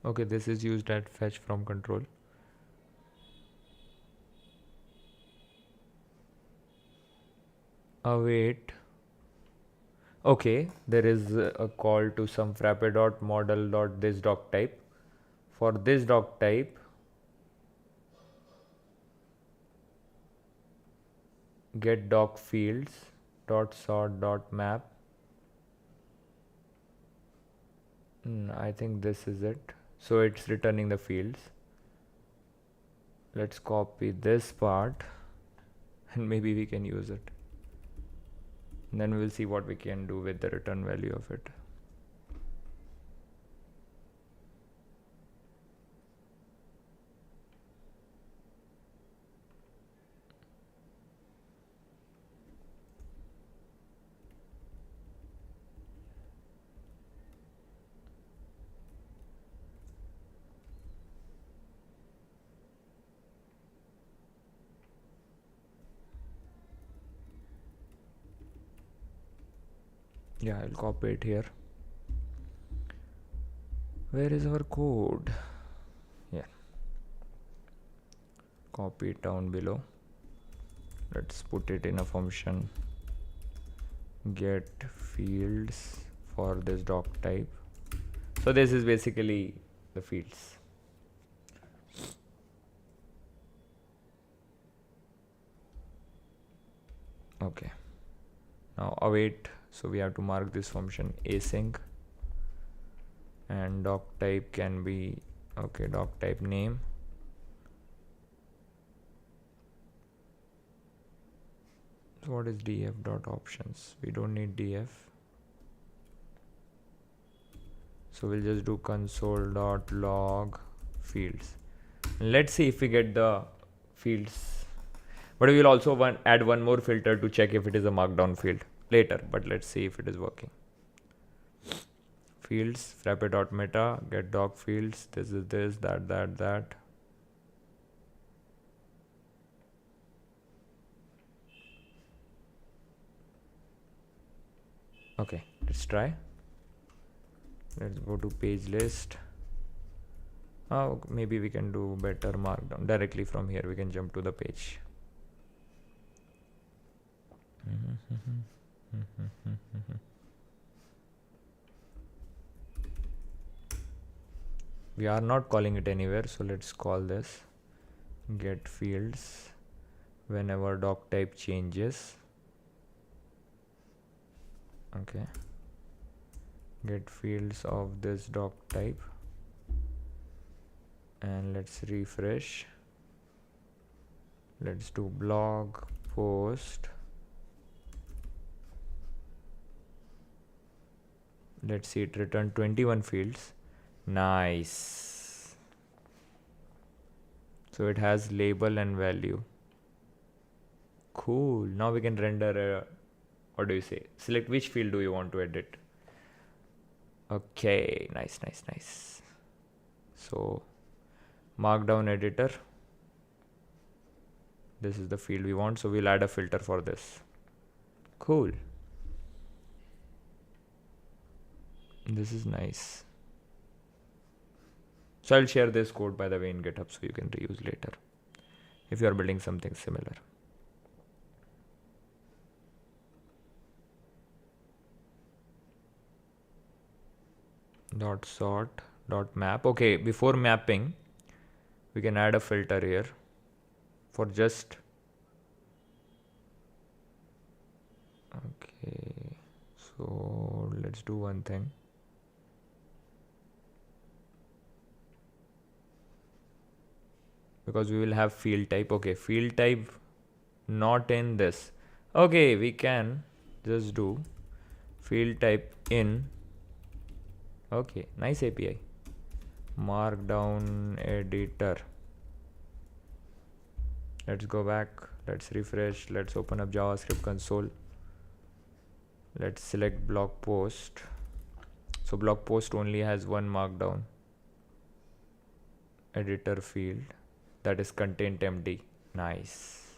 okay, this is used at fetch from control. Await. Okay, there is a call to some frappe.model.this doc type. For this doc type, get doc fields dot sort dot map. I think this is it. So it's returning the fields. Let's copy this part and maybe we can use it. And then we will see what we can do with the return value of it. Yeah, I'll copy it here. Where is our code? Yeah. Copy it down below. Let's put it in a function. Get fields for this doc type. So this is basically the fields. Okay. Now await. So we have to mark this function async, and doc type can be okay, doc type name. So what is df dot options? We don't need df. So we'll just do console.log fields. And let's see if we get the fields. But we will also add one more filter to check if it is a markdown field later. But let's see if it is working. Fields, frappe.meta, get doc fields. This is this, that. Okay, let's try. Let's go to page list. Oh, maybe we can do better markdown. Directly from here we can jump to the page. We are not calling it anywhere, so let's call this get fields whenever doc type changes. Okay, get fields of this doc type, and let's refresh. Let's do blog post. Let's see, it returned 21 fields. Nice. So it has label and value. Cool. Now we can render what do you say? Select which field do you want to edit. Okay, nice. So Markdown editor. This is the field we want, so we'll add a filter for this. Cool. This is nice. So I'll share this code, by the way, in GitHub so you can reuse later if you are building something similar. Dot sort dot map. Okay, before mapping we can add a filter here for just okay, so let's do one thing. Because we will have field type. Okay, field type not in this. Okay, we can just do field type in. Okay, nice API. Markdown editor. Let's go back. Let's refresh. Let's open up JavaScript console. Let's select blog post. So blog post only has one Markdown editor field, that is content empty. Nice.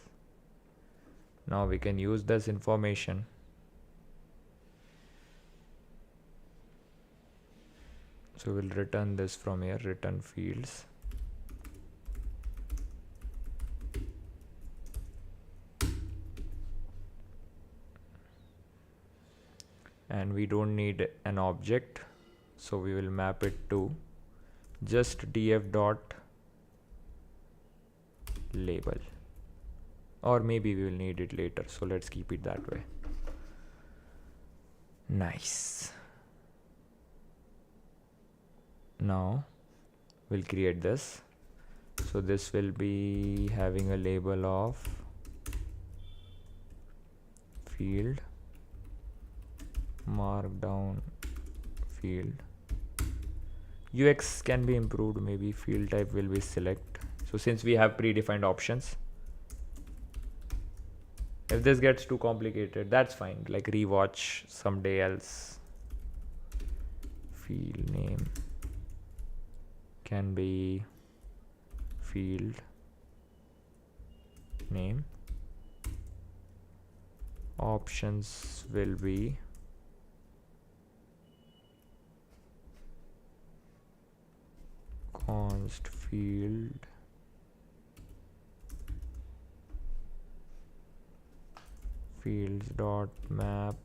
Now we can use this information. So we'll return this from here, return fields. And we don't need an object, so we will map it to just df dot label, or maybe we will need it later, so let's keep it that way. Nice. Now we'll create this. So this will be having a label of field markdown field. UX can be improved, maybe field type will be select. So since we have predefined options, if this gets too complicated, that's fine, like rewatch someday else. Field name can be field name. Options will be const field fields dot map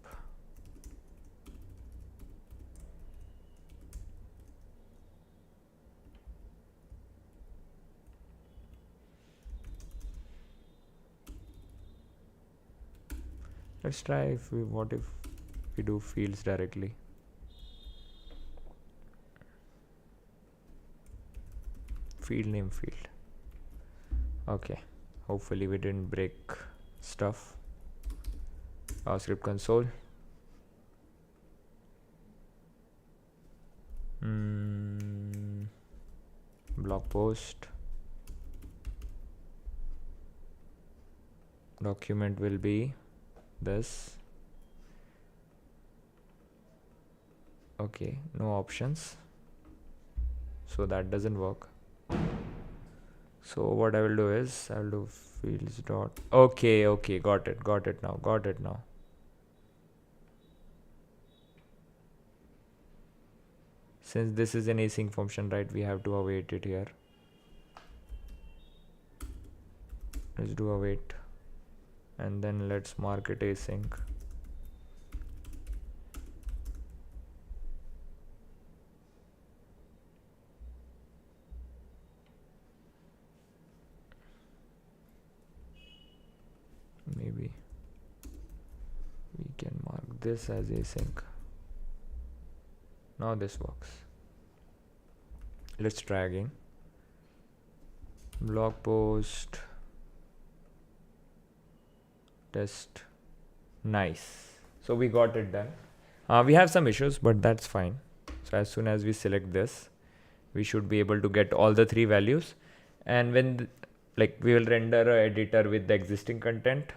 let's try if we what if we do fields directly. Field name field. Okay, hopefully we didn't break stuff. JavaScript console. Blog post. Document will be this. Okay, no options, so that doesn't work. So what I will do is I will do fields dot okay, got it now. Since this is an async function, right, we have to await it here. Let's do await, and then let's mark it async. this as async. Now this works. Let's try again. Blog post test. Nice. So we got it done. We have some issues, but that's fine. So as soon as we select this, we should be able to get all the three values. And when we will render a editor with the existing content,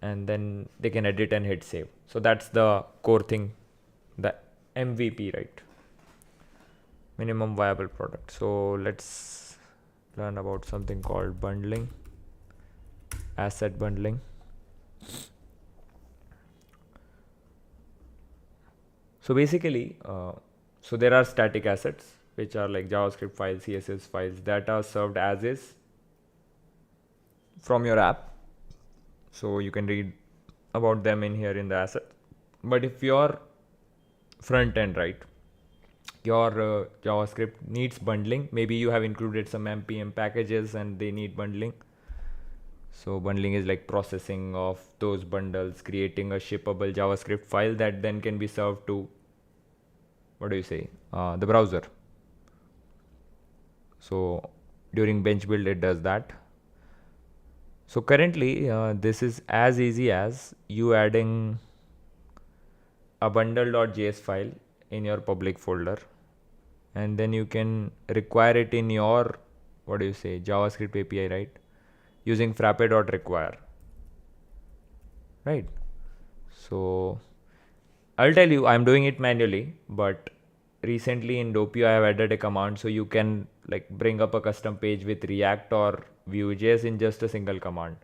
and then they can edit and hit save. So that's the core thing, the MVP, right? Minimum viable product. So let's learn about something called bundling, asset bundling. So basically, so there are static assets, which are like JavaScript files, CSS files that are served as is from your app. So you can read about them in here in the asset. But if your front end, right, your JavaScript needs bundling, maybe you have included some npm packages and they need bundling. So bundling is like processing of those bundles, creating a shippable JavaScript file that then can be served to, the browser. So during bench build, it does that. So currently, this is as easy as you adding a bundle.js file in your public folder, and then you can require it in your, JavaScript API, right? Using frappe.require, right? So I'll tell you, I'm doing it manually, but recently in Doppio, I have added a command so you can bring up a custom page with React or Vue.js in just a single command.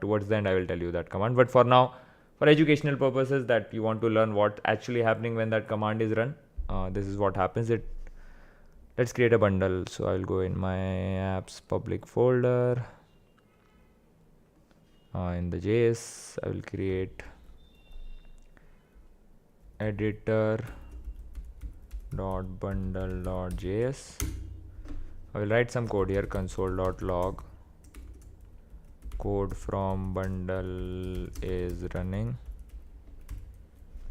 Towards the end, I will tell you that command. But for now, for educational purposes, that you want to learn what's actually happening when that command is run, this is what happens. Let's create a bundle. So I'll go in my apps public folder. In the JS, I will create editor.bundle.js. I will write some code here, console.log. Code from bundle is running,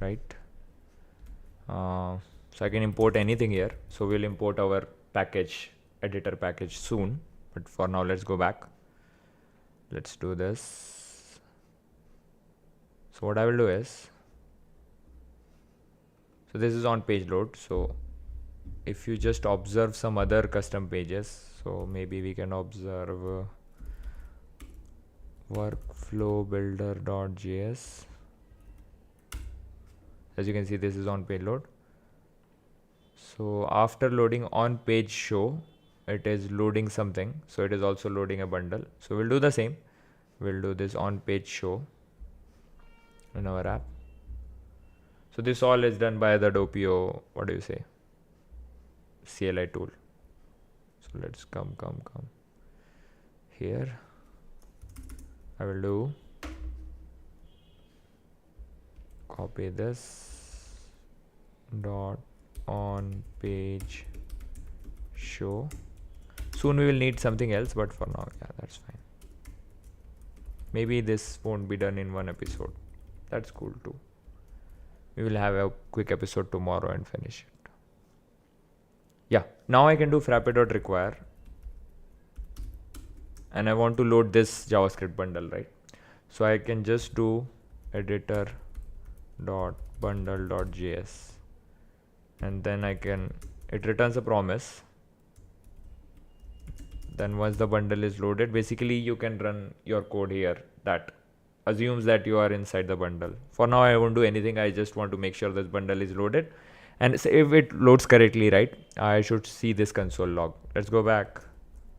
right? So I can import anything here. So we'll import our package, editor package soon. But for now, let's go back. Let's do this. So what I will do is, so this is on page load. So if you just observe some other custom pages, so maybe we can observe workflowbuilder.js. As you can see, this is on page load. So after loading on page show, it is loading something. So it is also loading a bundle. So we'll do the same. We'll do this on page show in our app. So this all is done by the Doppio, CLI tool. So let's come here. I will do copy this dot on page show. Soon we will need something else, but for now, yeah, that's fine. Maybe this won't be done in one episode. That's cool too. We will have a quick episode tomorrow and finish it. Yeah, now I can do frappe.require. And I want to load this JavaScript bundle, right? So I can just do editor.bundle.js. And then it returns a promise. Then once the bundle is loaded, basically you can run your code here that assumes that you are inside the bundle. For now, I won't do anything. I just want to make sure this bundle is loaded. And if it loads correctly, right, I should see this console log. Let's go back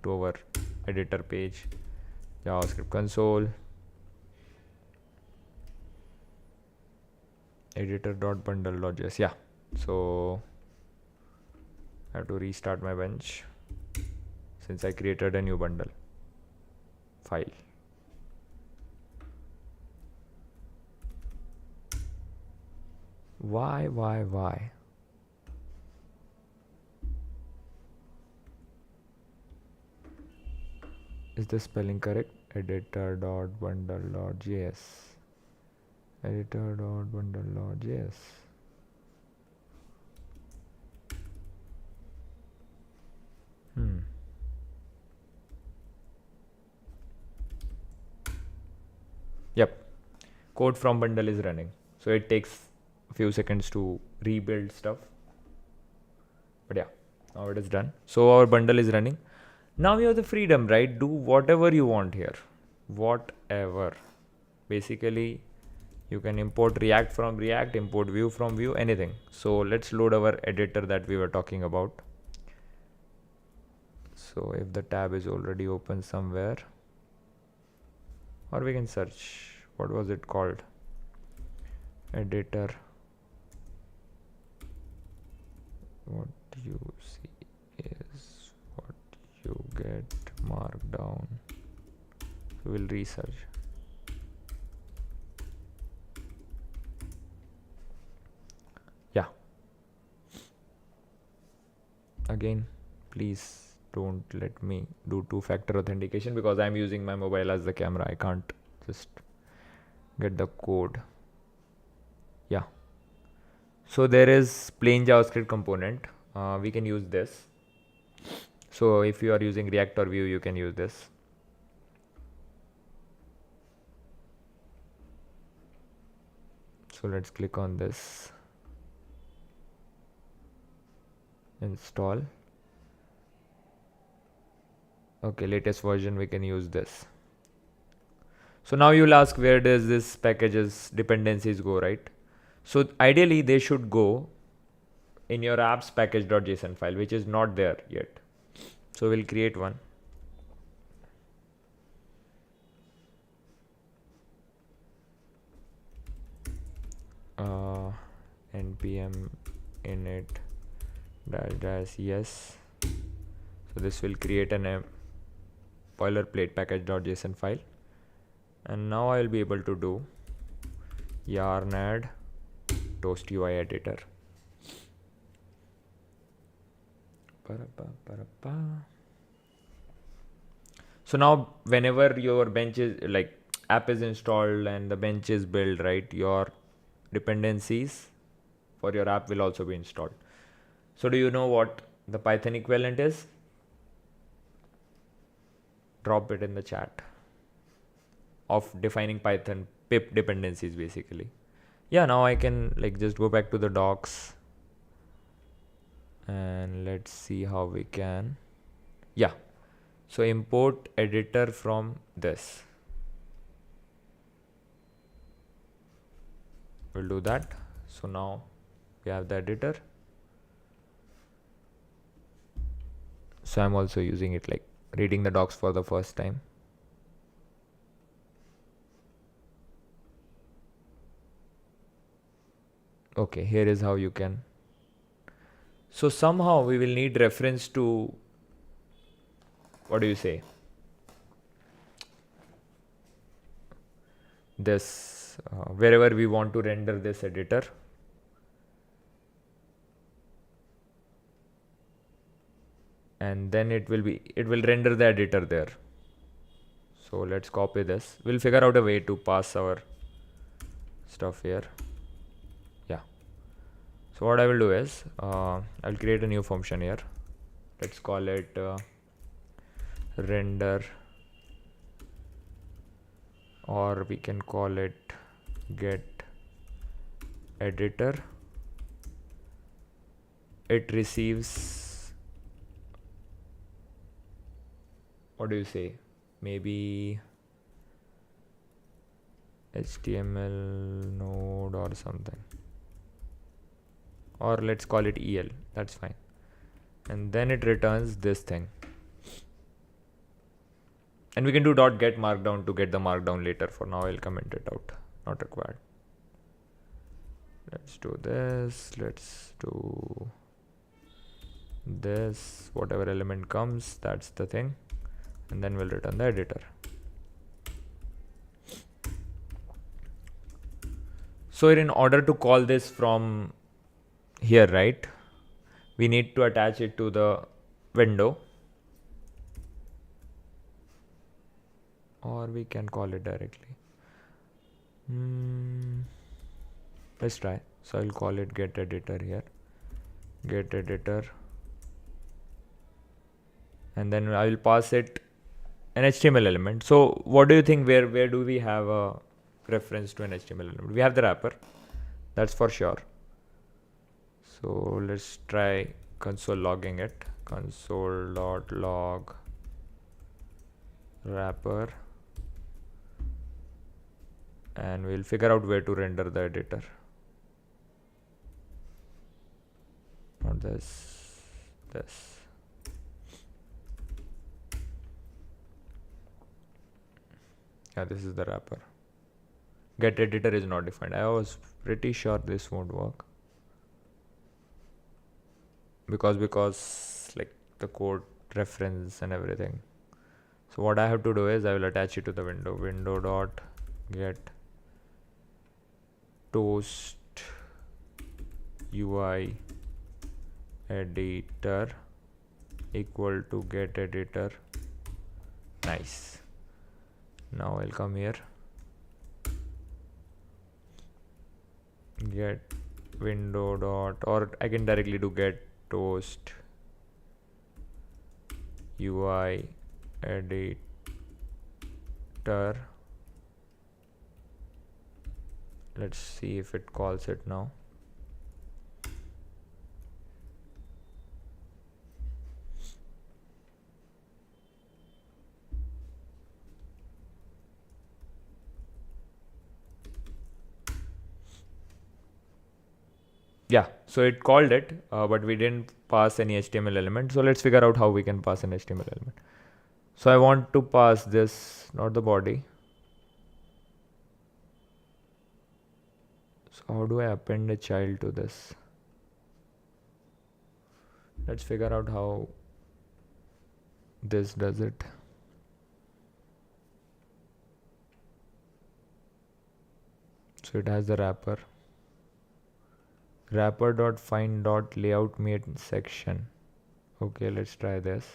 to our editor page, JavaScript console, editor.bundle.js. Yeah, so I have to restart my bench since I created a new bundle file. Why? Is the spelling correct? Editor.bundle.js. editor.bundle.js. Yep, code from bundle is running, so it takes a few seconds to rebuild stuff, but yeah, now it is done. So our bundle is running. Now you have the freedom, right? Do whatever you want here, whatever. Basically you can import React from React, import Vue from Vue, anything. So let's load our editor that we were talking about. So if the tab is already open somewhere, or we can search, what was it called? Editor. What you see is what you get. Markdown. So we'll research. Yeah. Again, please don't let me do two-factor authentication because I'm using my mobile as the camera. I can't just get the code. Yeah. So there is plain JavaScript component. We can use this. So if you are using React or Vue, you can use this. So let's click on this. Install. Okay, latest version, we can use this. So now you'll ask, where does this packages dependencies go, right? So ideally they should go in your apps package.json file, which is not there yet. So we'll create one. npm init dash yes. So this will create an boilerplate package.json file, and now I'll be able to do yarn add toast UI editor. So now whenever your bench is like app is installed and the bench is built, right, your dependencies for your app will also be installed. So do you know what the Python equivalent is? Drop it in the chat of defining Python pip dependencies basically. Yeah, now I can like just go back to the docs and let's see how we can. Yeah, so import editor from this. We'll do that. So now we have the editor. So I'm also using it, like reading the docs for the first time. Okay, here is how you can. So somehow we will need reference to, what do you say, this wherever we want to render this editor. And then it will render the editor there. So let's copy this. We'll figure out a way to pass our stuff here. Yeah. So what I will do is I'll create a new function here. Let's call it render, or we can call it get editor. It receives, what do you say, maybe HTML node or something, or let's call it EL, that's fine. And then it returns this thing, and we can do .get markdown to get the markdown later. For now I'll comment it out, not required. Let's do this, let's do this, whatever element comes, that's the thing, and then we'll return the editor. So in order to call this from here, right, we need to attach it to the window, or we can call it directly. Let's try. So I'll call it get editor here, get editor, and then I will pass it an HTML element. So what do you think, where do we have a reference to an HTML element? We have the wrapper, that's for sure. So let's try console logging it, console.log wrapper, and we'll figure out where to render the editor. Not this. Yeah, this is the wrapper. Get editor is not defined. I was pretty sure this won't work because like the code reference and everything. So what I have to do is I will attach it to the window dot get toast UI editor equal to get editor. Nice. Now I'll come here, get window dot, or I can directly do get toast UI editor. Let's see if it calls it now. Yeah, so it called it, but we didn't pass any HTML element. So let's figure out how we can pass an HTML element. So I want to pass this, not the body. So how do I append a child to this? Let's figure out how this does it. So it has the wrapper. Wrapper.find.layout main section. Okay, let's try this.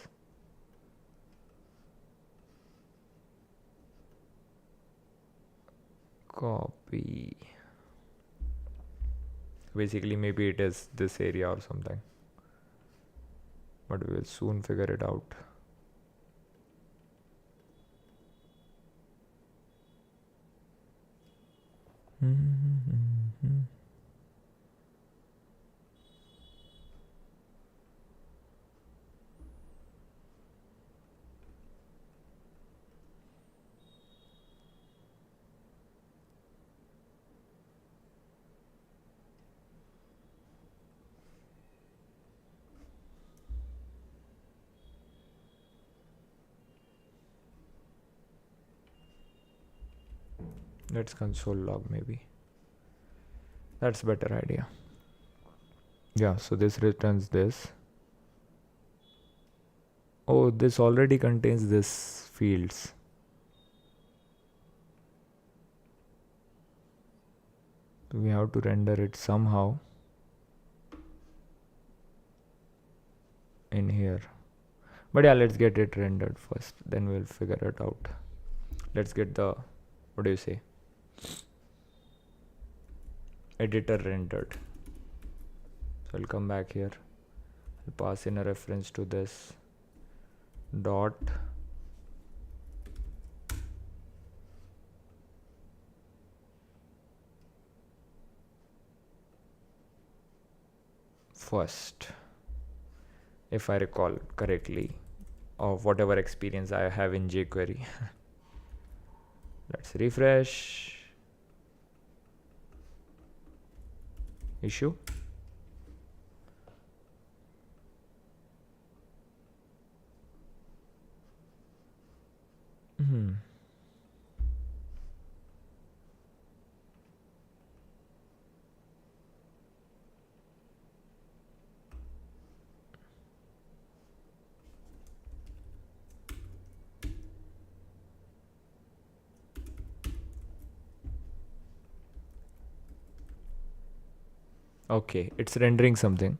Copy. Basically, maybe it is this area or something, but we will soon figure it out. Let's console log maybe. That's a better idea. Yeah, so this returns this. Oh, this already contains this fields. So we have to render it somehow in here. But yeah, let's get it rendered first, then we'll figure it out. Let's get the, what do you say, editor rendered. So I'll come back here, I'll pass in a reference to this dot first, if I recall correctly, of whatever experience I have in jQuery. Let's refresh. Issue. Okay, it's rendering something,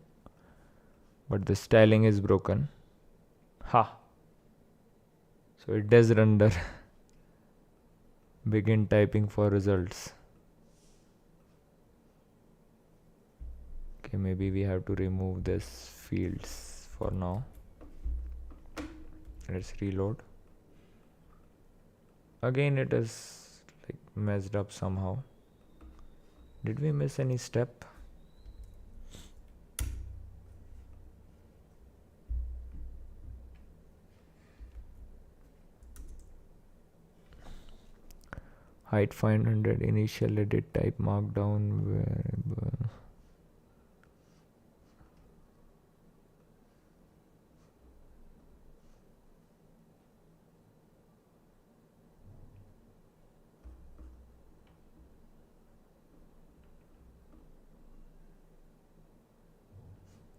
but the styling is broken. Ha! So it does render. Begin typing for results. Okay, maybe we have to remove this fields for now. Let's reload. Again it is like messed up somehow. Did we miss any step? Height 500, initial edit type markdown variable.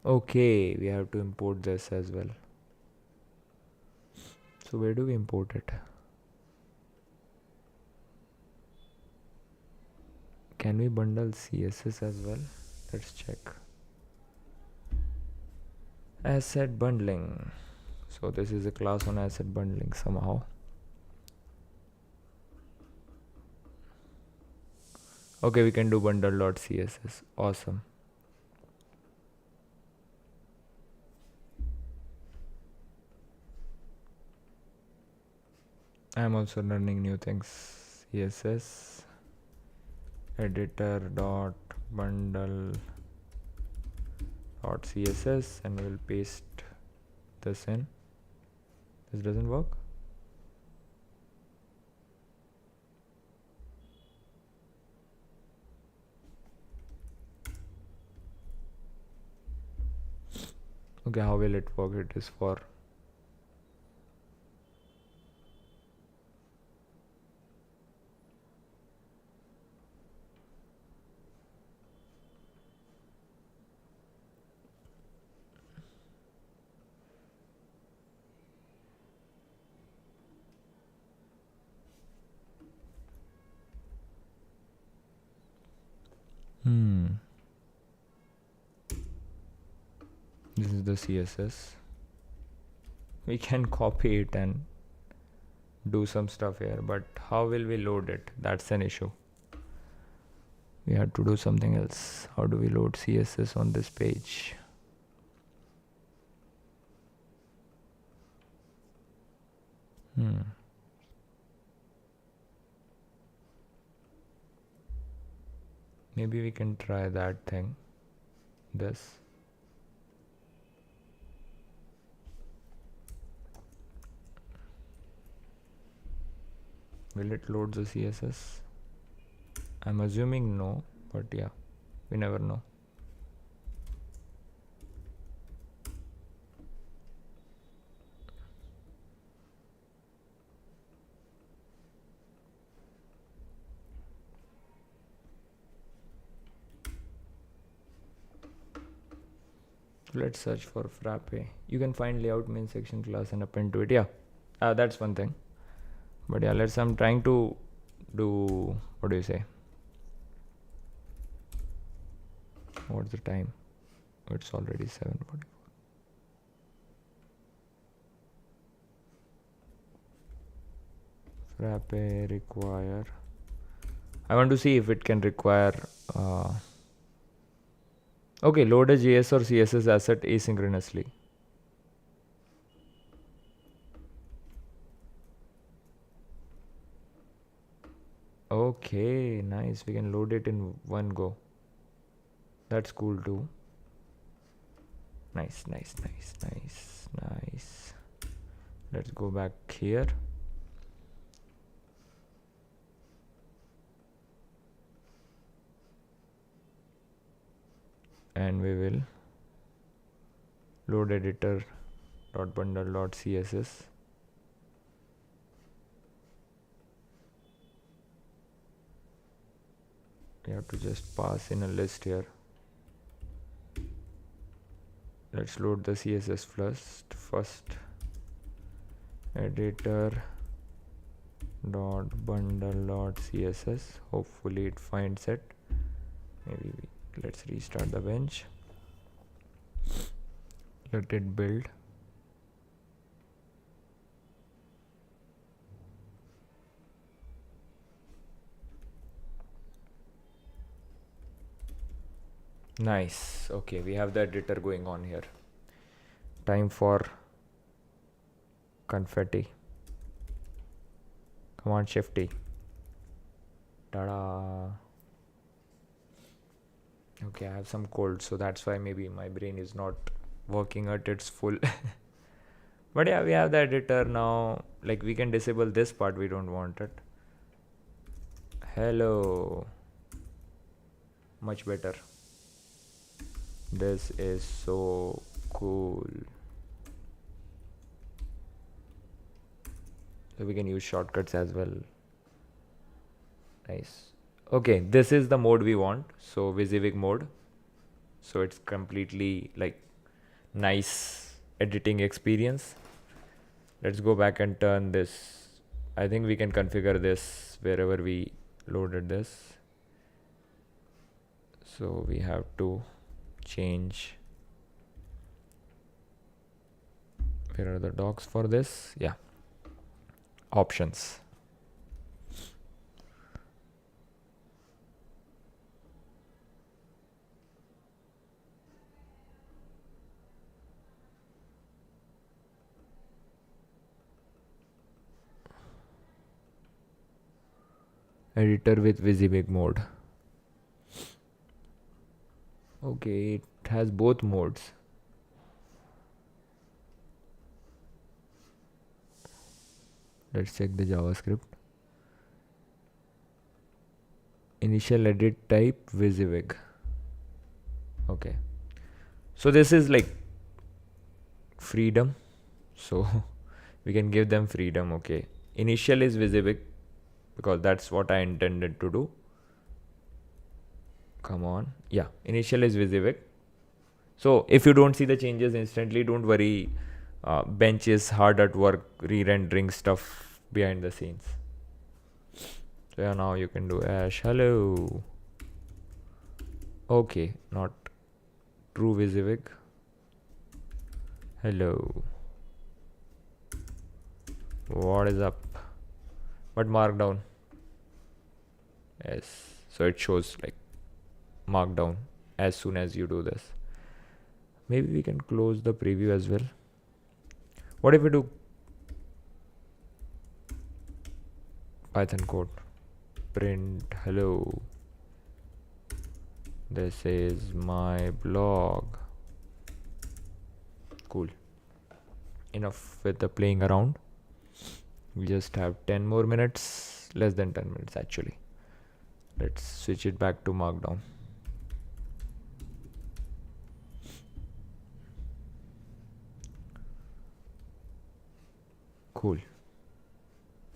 Okay, we have to import this as well. So where do we import it? Can we bundle CSS as well? Let's check. Asset bundling. So this is a class on asset bundling somehow. Okay, we can do bundle.css. Awesome. I'm also learning new things. CSS editor dot bundle dot CSS, and we'll paste this in. This doesn't work. Okay, how will it work? It is for this is the CSS. We can copy it and do some stuff here, but how will we load it? That's an issue. We have to do something else. How do we load CSS on this page? Maybe we can try that thing. This. Will it load the CSS? I'm assuming no, but yeah, we never know. Let's search for Frappe. You can find layout main section class and append to it. Yeah, that's one thing. But yeah, I'm trying to do, what do you say? What's the time? It's already 7:44. Frappe require. I want to see if it can require. Okay, load a JS or CSS asset asynchronously. Okay, nice. We can load it in one go. That's cool too. Nice. Let's go back here. And we will load editor dot bundle dot CSS. We have to just pass in a list here. Let's load the CSS first. Editor dot bundle dot CSS. Hopefully it finds it. Let's restart the bench. Let it build. Nice. Okay, we have the editor going on here. Time for confetti. Come on, Shifty. Ta-da. Okay, I have some cold, so that's why maybe my brain is not working at its full. But yeah, we have the editor now. Like, we can disable this part, we don't want it. Hello. Much better. This is so cool. So we can use shortcuts as well. Nice. Okay, this is the mode we want. So WYSIWYG mode. So it's completely like nice editing experience. Let's go back and turn this. I think we can configure this wherever we loaded this. So we have to change. Where are the docs for this? Yeah. Options. Editor with WYSIWYG mode. Okay, it has both modes. Let's check the JavaScript. Initial edit type WYSIWYG. Okay. So this is like freedom. So we can give them freedom. Okay. Initial is WYSIWYG because that's what I intended to do. Come on. Yeah. Initial is WYSIWYG. So if you don't see the changes instantly, don't worry. Bench is hard at work re-rendering stuff behind the scenes. So yeah, now you can do Ash. Hello. Okay, not true WYSIWYG. Hello. What is up? But Markdown. Yes. So it shows like Markdown as soon as you do this. Maybe we can close the preview as well. What if we do Python code? Print hello. This is my blog. Cool. Enough with the playing around. We just have 10 more minutes. Less than 10 minutes actually. Let's switch it back to Markdown. Cool.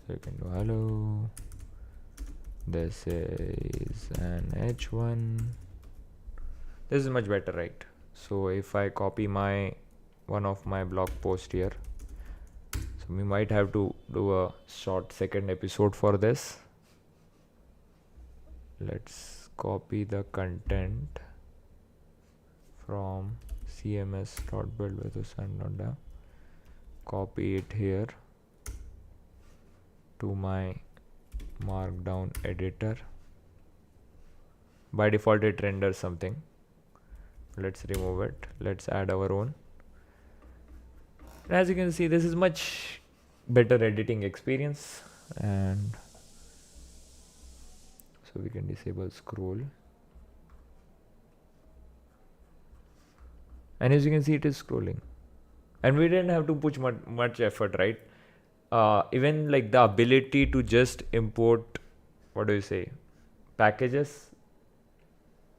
So you can do hello. This is an H1. This is much better, right? So if I copy one of my blog post here, so we might have to do a short second episode for this. Let's copy the content from cms.build.dev. Copy it here to my Markdown editor. By default it renders something. Let's remove it. Let's add our own. And as you can see, this is much better editing experience. And so we can disable scroll. And as you can see, it is scrolling. And we didn't have to put much effort, right? Even like the ability to just import, packages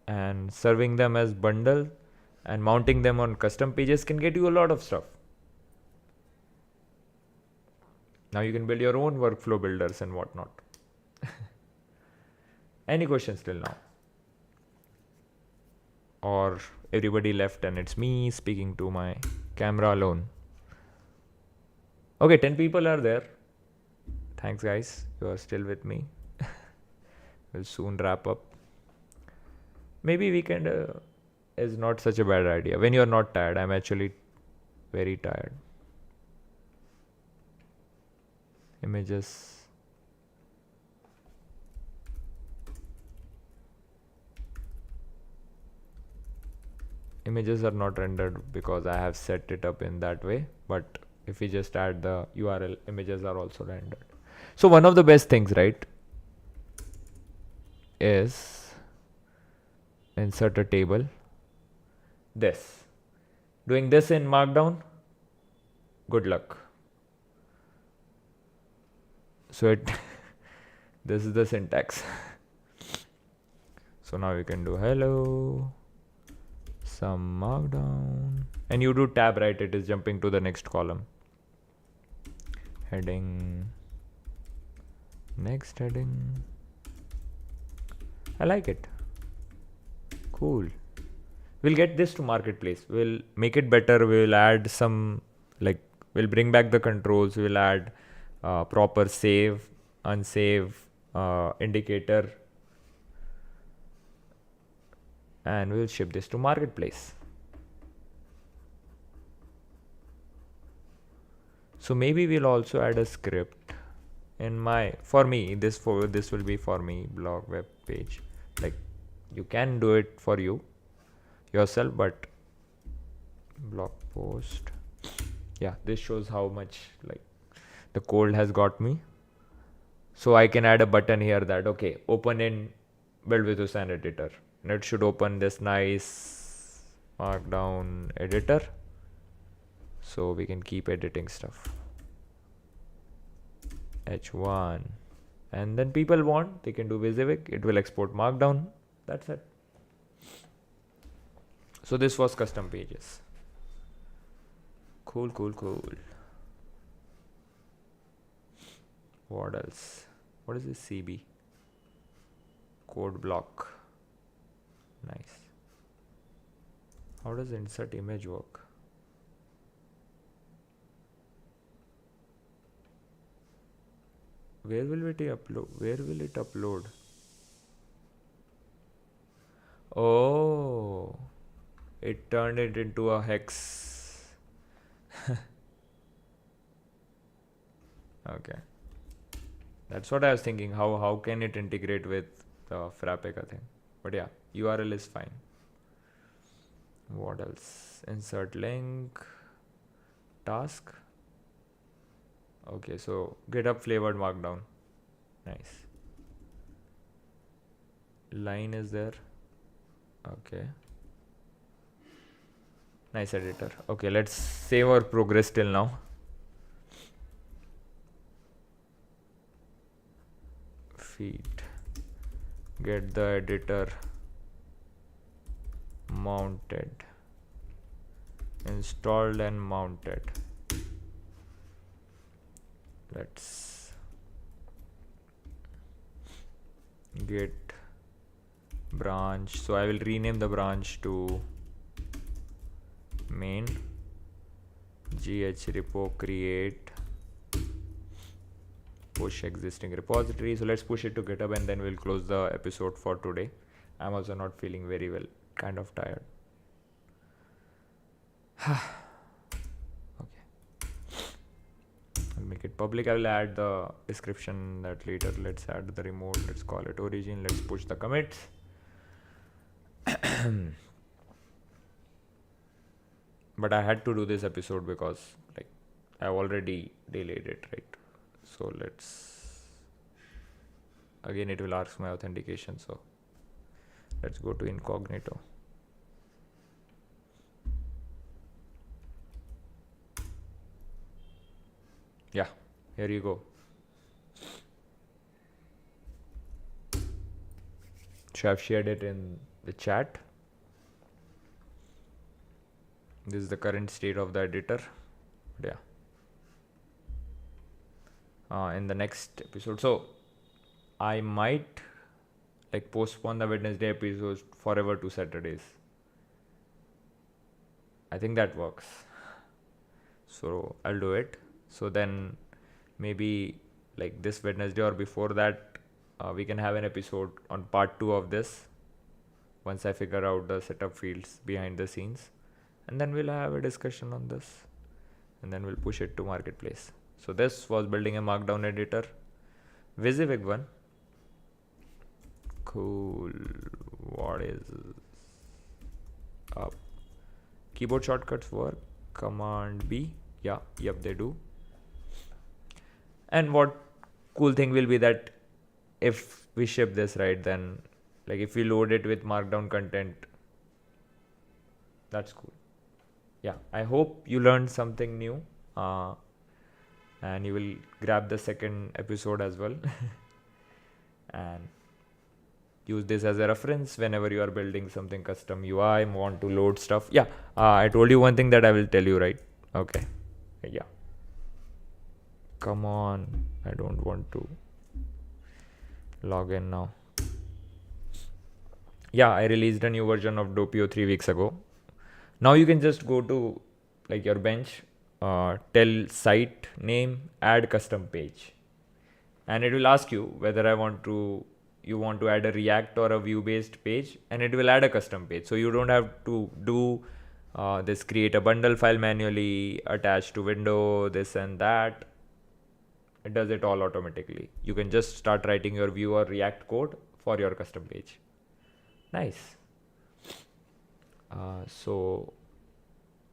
and serving them as bundle and mounting them on custom pages can get you a lot of stuff. Now you can build your own workflow builders and whatnot. Any questions till now? Or everybody left and it's me speaking to my camera alone? Okay, 10 people are there. Thanks guys, you are still with me. We'll soon wrap up. Maybe weekend is not such a bad idea. When you're not tired, I'm actually very tired. Images. images are not rendered because I have set it up in that way, but if we just add the URL, images are also rendered. So one of the best things, right, is insert a table. This. Doing this in Markdown, good luck. So it this is the syntax. So now you can do hello, some Markdown, and you do tab, right? It is jumping to the next column. Heading, next heading. I like it. Cool. We'll get this to marketplace. We'll make it better. We'll add some, like, we'll bring back the controls. We'll add proper save, unsave, indicator, and we'll ship this to marketplace. So maybe we'll also add a script in my, for me, this will be for me blog web page. Like, you can do it for yourself, but blog post, yeah, this shows how much like the cold has got me. So I can add a button here that, okay, open in build with Hussain editor, and it should open this nice Markdown editor, so we can keep editing stuff. H1, and then people want, they can do WYSIWYG, it will export Markdown. That's it. So this was custom pages. Cool. What else? What is this? CB code block. Nice. How does insert image work? Where will it upload? Oh, it turned it into a hex. Okay, that's what I was thinking. How can it integrate with the Frappe thing? But yeah, URL is fine. What else? Insert link, task. Okay, so GitHub flavored Markdown. Nice. Line is there. Okay. Nice editor. Okay, let's save our progress till now. Feed. Get the editor mounted. Installed and mounted. Let's get branch. So I will rename the branch to main gh repo create push existing repository. So let's push it to GitHub, and then we'll close the episode for today. I'm also not feeling very well, kind of tired. Make it public. I will add the description that later. Let's add the remote. Let's call it origin. Let's push the commits. But I had to do this episode because like I've already delayed it, right? So let's, again it will ask my authentication, so let's go to incognito. Yeah, here you go. So I've shared it in the chat. This is the current state of the editor. Yeah. In the next episode, so I might like postpone the Wednesday episodes forever to Saturdays. I think that works. So I'll do it. So then maybe like this Wednesday or before that, we can have an episode on part 2 of this once I figure out the setup fields behind the scenes, and then we'll have a discussion on this, and then we'll push it to marketplace. So this was building a Markdown editor, WYSIWYG one. Cool. What is up? keyboard shortcuts work. Command B. Yeah, yep, they do. And what cool thing will be that if we ship this, right, then like if we load it with markdown content, that's cool. Yeah, I hope you learned something new, and you will grab the second episode as well and use this as a reference whenever you are building something custom UI, want to load stuff. Yeah, I told you one thing that I will tell you, right? Okay. Yeah, come on, I don't want to log in now. Yeah, I released a new version of Doppio 3 weeks ago. Now you can just go to like your bench, tell site name, add custom page, and it will ask you whether you want to add a React or a Vue based page, and it will add a custom page. So you don't have to do this create a bundle file manually, attach to window, this and that. It does it all automatically. You can just start writing your Vue or React code for your custom page. Nice. So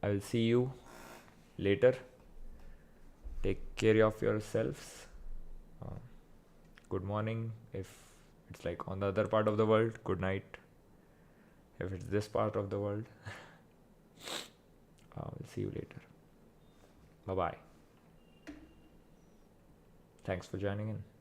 I will see you later. Take care of yourselves. Good morning if it's like on the other part of the world. Good night if it's this part of the world. We'll see you later. Bye bye. Thanks for joining in.